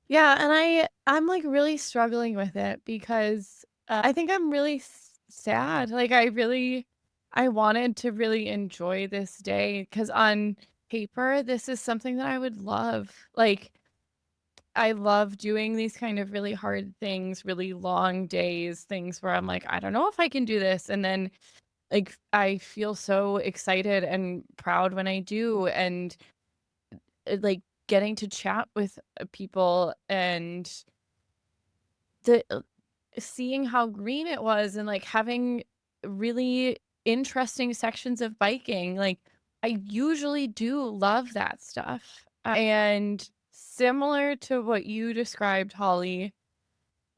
Yeah, and I'm like really struggling with it because I think I'm really sad. Like I wanted to really enjoy this day because on paper this is something that I would love. Like I love doing these kind of really hard things, really long days, things where I'm like, I don't know if I can do this. And then like I feel so excited and proud when I do. And like getting to chat with people and the seeing how green it was and like having really interesting sections of biking. Like I usually do love that stuff. And similar to what you described, Holly,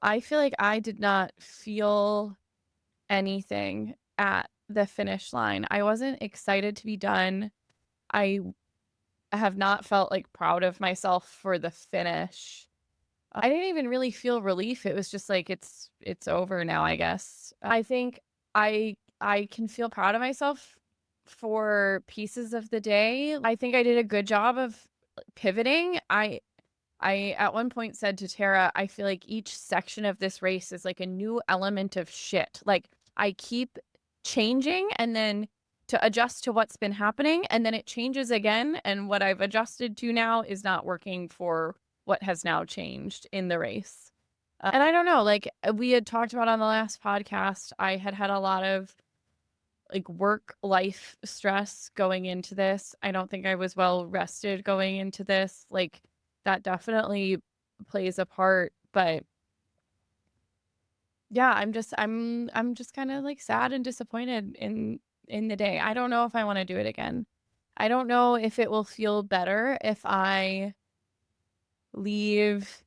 I feel like I did not feel anything at the finish line. I wasn't excited to be done. I have not felt like proud of myself for the finish. I didn't even really feel relief. It was just like it's over now, I guess. I think I can feel proud of myself for pieces of the day. I think I did a good job of pivoting. I at one point said to Tara, I feel like each section of this race is like a new element of shit. Like I keep changing and then to adjust to what's been happening and then it changes again and what I've adjusted to now is not working for what has now changed in the race. And I don't know, like we had talked about on the last podcast, I had a lot of like work life stress going into this. I don't think I was well rested going into this. Like that definitely plays a part, but yeah, I'm just kind of like sad and disappointed in the day. I don't know if I want to do it again. I don't know if it will feel better if I leave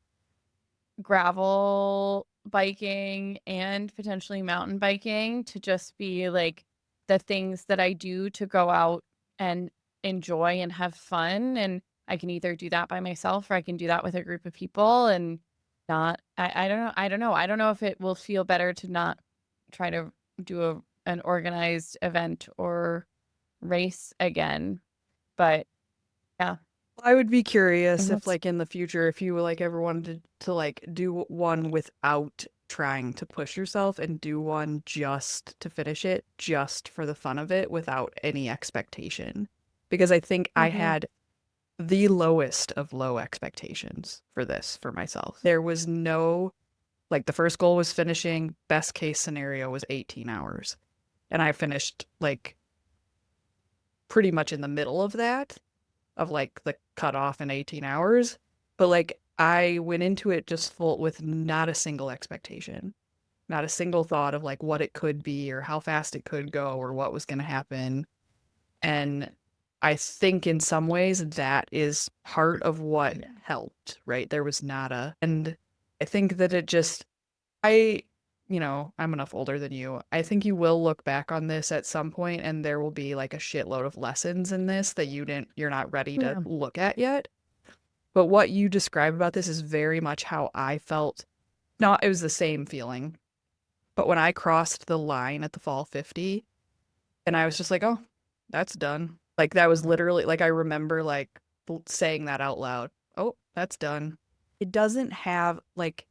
gravel biking and potentially mountain biking to just be like the things that I do to go out and enjoy and have fun. And I can either do that by myself or I can do that with a group of people and not, I don't know. I don't know if it will feel better to not try to do an organized event or race again. But yeah. I would be curious if like in the future, if you like ever wanted to like do one without trying to push yourself and do one just to finish it, just for the fun of it without any expectation. Because I think I had the lowest of low expectations for this for myself. There was no, like the first goal was finishing, best case scenario was 18 hours. And I finished like pretty much in the middle of that, of like the cutoff in 18 hours. But like I went into it just full with not a single expectation, not a single thought of like what it could be or how fast it could go or what was going to happen. And I think in some ways that is part of what helped, right? There was nada. And I think that it just, you know, I'm enough older than you. I think you will look back on this at some point and there will be like a shitload of lessons in this that you're not ready to look at yet. But what you describe about this is very much how I felt. No, it was the same feeling. But when I crossed the line at the Fall 50, and I was just like, oh, that's done. Like, that was literally, like, I remember, like, saying that out loud. Oh, that's done. It doesn't have, like,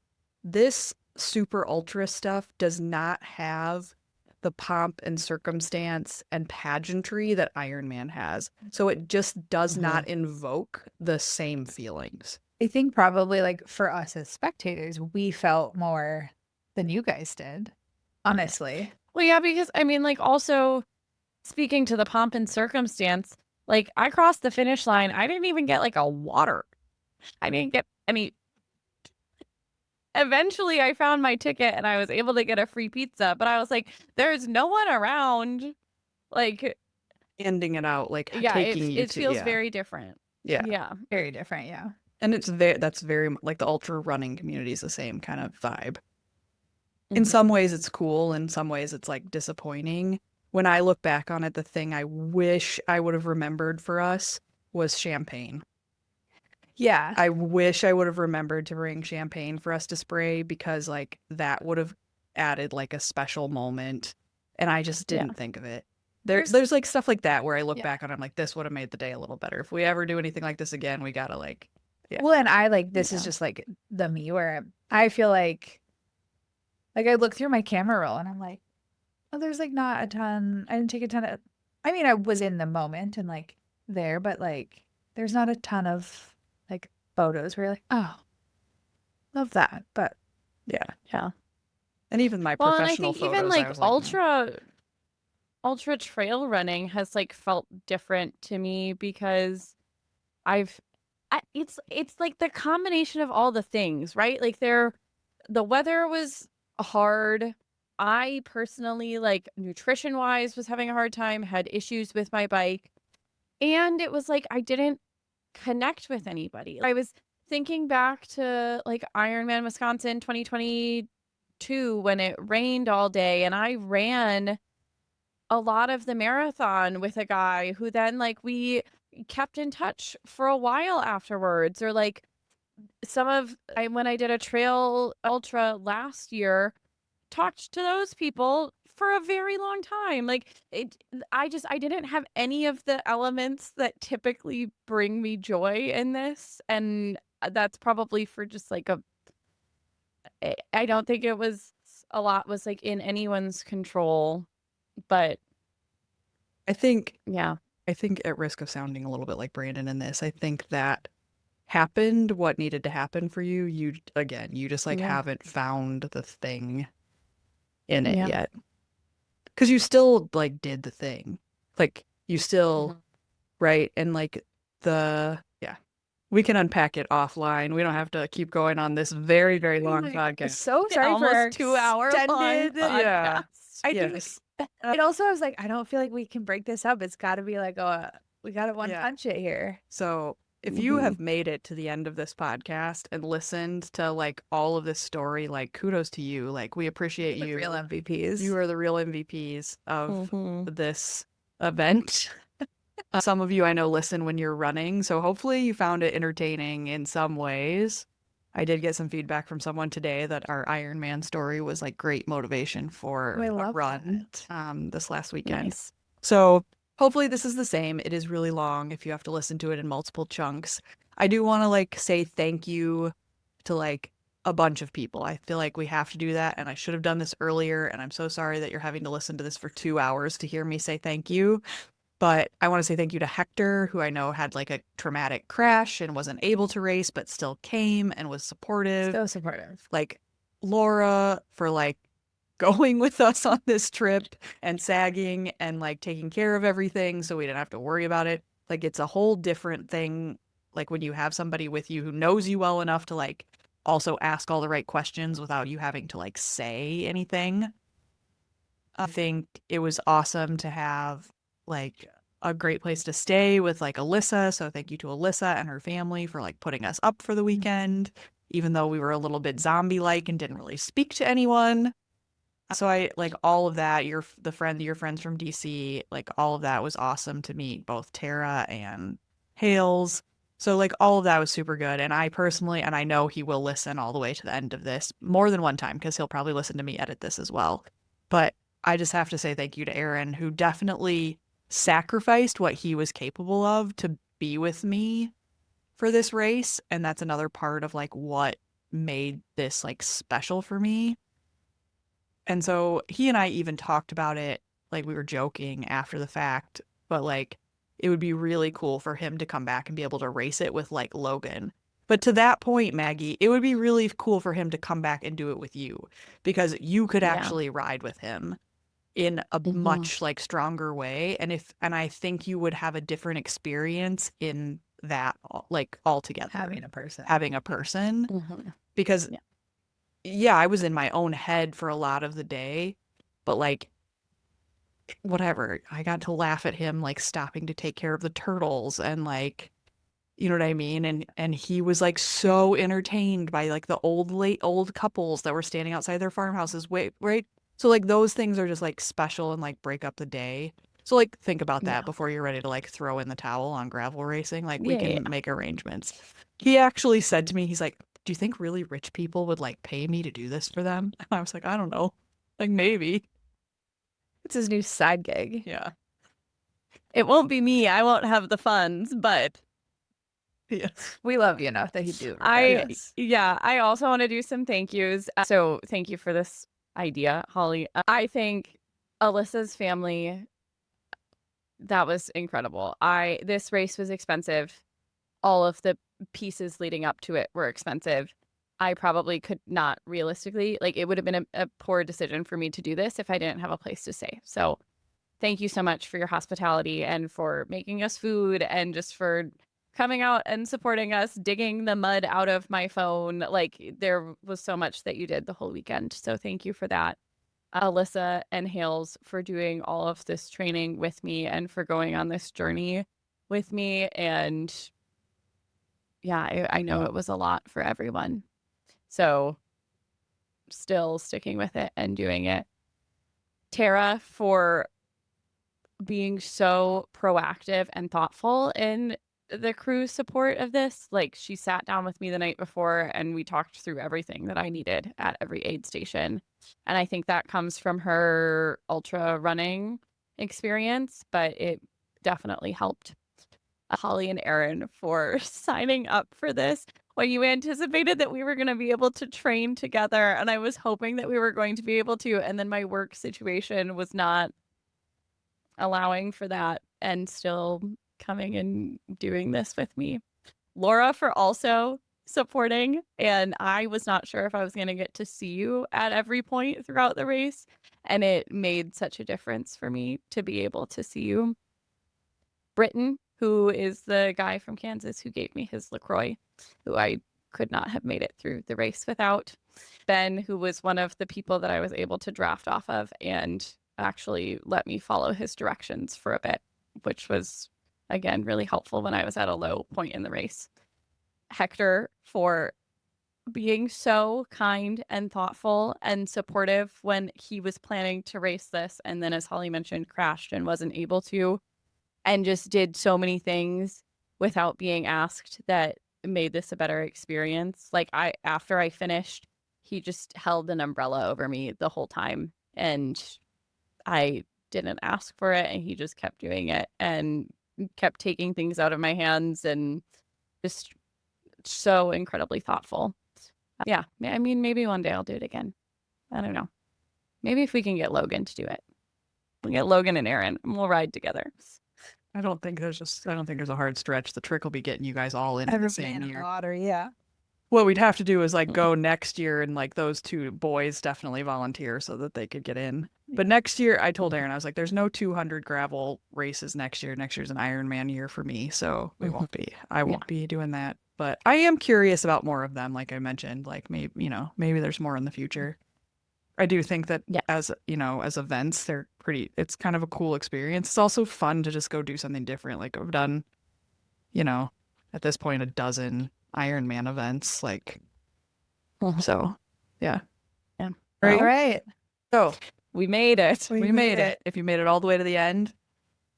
this super ultra stuff does not have the pomp and circumstance and pageantry that Ironman has. So it just does not invoke the same feelings. I think probably like for us as spectators, we felt more than you guys did, honestly. Well, yeah, because I mean, like, also speaking to the pomp and circumstance, like, I crossed the finish line. I didn't even get like a water. I didn't get any. Eventually, I found my ticket and I was able to get a free pizza, but I was like, there's no one around. Like, Handing it out, like, yeah, taking you it to, feels very different. yeah. Yeah. Very different, yeah. And that's very, like, the ultra running community is the same kind of vibe. In some ways it's cool, in some ways it's like disappointing. When I look back on it, the thing I wish I would have remembered for us was champagne. Yeah. I wish I would have remembered to bring champagne for us to spray, because like that would have added like a special moment, and I just didn't think of it. There's like stuff like that where I look back on it, I'm like, this would have made the day a little better. If we ever do anything like this again, we gotta like, yeah. Well, and I like, this is just like the me where I feel like I look through my camera roll and I'm like, oh, there's like not a ton. I didn't take a ton of, I mean, I was in the moment and like there, but like there's not a ton of like photos where you're like, oh, love that. But Yeah. And even my Well, and I professional think photos, even I like was like, ultra trail running has like felt different to me because it's like the combination of all the things, right? Like the weather was hard. I personally, like, nutrition wise, was having a hard time, had issues with my bike, and it was like I didn't connect with anybody. I was thinking back to like Ironman Wisconsin 2022 when it rained all day, and I ran a lot of the marathon with a guy who then like we kept in touch for a while afterwards. Or like when I did a trail ultra last year, talked to those people for a very long time. Like I didn't have any of the elements that typically bring me joy in this, and that's probably for just like I don't think it was a lot was like in anyone's control, but I think yeah. at risk of sounding a little bit like Brandon in this, I think that happened what needed to happen for you. You just like haven't found the thing in it yet. Because you still like did the thing. Like you still, right? And like we can unpack it offline. We don't have to keep going on this very, very long podcast. So sorry for our 2 hour extended Yeah. I think Yes. and also I was like, I don't feel like we can break this up. It's got to be like, we got to one punch it here. So if you have made it to the end of this podcast and listened to like all of this story, like kudos to you. Like we appreciate you. Real MVPs. You are the real MVPs of this event. Some of you I know listen when you're running, so hopefully you found it entertaining in some ways. I did get some feedback from someone today that our Ironman story was like great motivation for a run this last weekend. Nice. So hopefully this is the same. It is really long if you have to listen to it in multiple chunks. I do want to like say thank you to like a bunch of people. I feel like we have to do that, and I should have done this earlier, and I'm so sorry that you're having to listen to this for 2 hours to hear me say thank you. But I want to say thank you to Hector, who I know had like a traumatic crash and wasn't able to race, but still came and was supportive. So supportive. Like Laura for like going with us on this trip and sagging and like taking care of everything so we didn't have to worry about it. Like it's a whole different thing. Like when you have somebody with you who knows you well enough to like also ask all the right questions without you having to like say anything. I think it was awesome to have like a great place to stay with like Alyssa. So thank you to Alyssa and her family for like putting us up for the weekend, even though we were a little bit zombie-like and didn't really speak to anyone. So I like all of that. Your friends from DC, like all of that was awesome to meet both Tara and Hales. So like all of that was super good. And I personally, and I know he will listen all the way to the end of this more than one time because he'll probably listen to me edit this as well. But I just have to say thank you to Aaron, who definitely sacrificed what he was capable of to be with me for this race. And that's another part of like what made this like special for me. And so he and I even talked about it, like we were joking after the fact, but like it would be really cool for him to come back and be able to race it with like Logan. But to that point, Maggie, it would be really cool for him to come back and do it with you because you could Yeah. actually ride with him in a much like stronger way. And I think you would have a different experience in that like altogether. Having a person. Because yeah, I was in my own head for a lot of the day, but like whatever, I got to laugh at him like stopping to take care of the turtles and like, you know what I mean? And he was like so entertained by like the old couples that were standing outside their farmhouses. Wait, right? So like those things are just like special and like break up the day. So like think about that before you're ready to like throw in the towel on gravel racing. Like we can make arrangements. He actually said to me, he's like, do you think really rich people would like pay me to do this for them? And I was like, I don't know. Like maybe. It's his new side gig. Yeah. It won't be me. I won't have the funds, but Yes. We love you enough that he'd do it. I also want to do some thank yous. So thank you for this idea, Holly. I think Alyssa's family, that was incredible. This race was expensive. All of the pieces leading up to it were expensive. I probably could not realistically, like it would have been a poor decision for me to do this if I didn't have a place to stay. So thank you so much for your hospitality and for making us food and just for coming out and supporting us, digging the mud out of my phone. Like there was so much that you did the whole weekend. So thank you for that. Alyssa and Hales for doing all of this training with me and for going on this journey with me. And yeah, I know it was a lot for everyone. So still sticking with it and doing it. Tara for being so proactive and thoughtful in the crew support of this. Like she sat down with me the night before and we talked through everything that I needed at every aid station. And I think that comes from her ultra running experience, but it definitely helped. Holly and Aaron for signing up for this when you anticipated that we were going to be able to train together. And I was hoping that we were going to be able to. And then my work situation was not allowing for that and still coming and doing this with me. Laura for also supporting. And I was not sure if I was going to get to see you at every point throughout the race. And it made such a difference for me to be able to see you. Britton, who is the guy from Kansas who gave me his LaCroix, who I could not have made it through the race without. Ben, who was one of the people that I was able to draft off of and actually let me follow his directions for a bit, which was, again, really helpful when I was at a low point in the race. Hector for being so kind and thoughtful and supportive when he was planning to race this. And then, as Holly mentioned, crashed and wasn't able to. And just did so many things without being asked that made this a better experience. Like after I finished, he just held an umbrella over me the whole time. And I didn't ask for it. And he just kept doing it and kept taking things out of my hands and just so incredibly thoughtful. Yeah. I mean, maybe one day I'll do it again. I don't know. Maybe if we can get Logan to do it. We'll get Logan and Aaron and we'll ride together. I don't think there's a hard stretch. The trick will be getting you guys all in the same year. Water, yeah. What we'd have to do is like go next year and like those two boys definitely volunteer so that they could get in. But next year, I told Aaron, I was like, there's no 200 gravel races next year. Next year's an Ironman year for me. So we won't be, I won't be doing that. But I am curious about more of them. Like I mentioned, like maybe, maybe there's more in the future. I do think that as events, they're it's kind of a cool experience. It's also fun to just go do something different. Like I've done, at this point, a dozen Ironman events. Like, so yeah. Yeah. All right. So we made it. we made it. If you made it all the way to the end,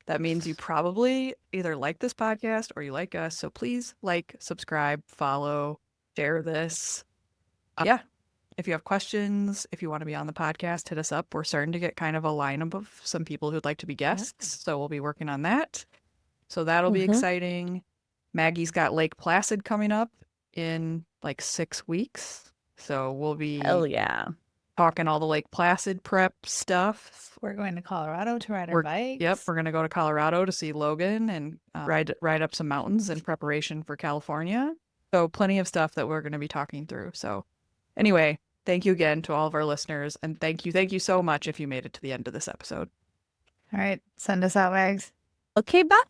that means you probably either like this podcast or you like us. So please like, subscribe, follow, share this. Yeah. If you have questions, if you want to be on the podcast, hit us up. We're starting to get kind of a lineup of some people who'd like to be guests. So we'll be working on that. So that'll be exciting. Maggie's got Lake Placid coming up in like 6 weeks. So we'll be Hell yeah. talking all the Lake Placid prep stuff. We're going to Colorado to ride our We're- bikes. Yep, we're going to go to Colorado to see Logan and ride up some mountains in preparation for California. So plenty of stuff that we're going to be talking through. So anyway, thank you again to all of our listeners. And thank you so much if you made it to the end of this episode. All right. Send us out, Wags. Okay, bye.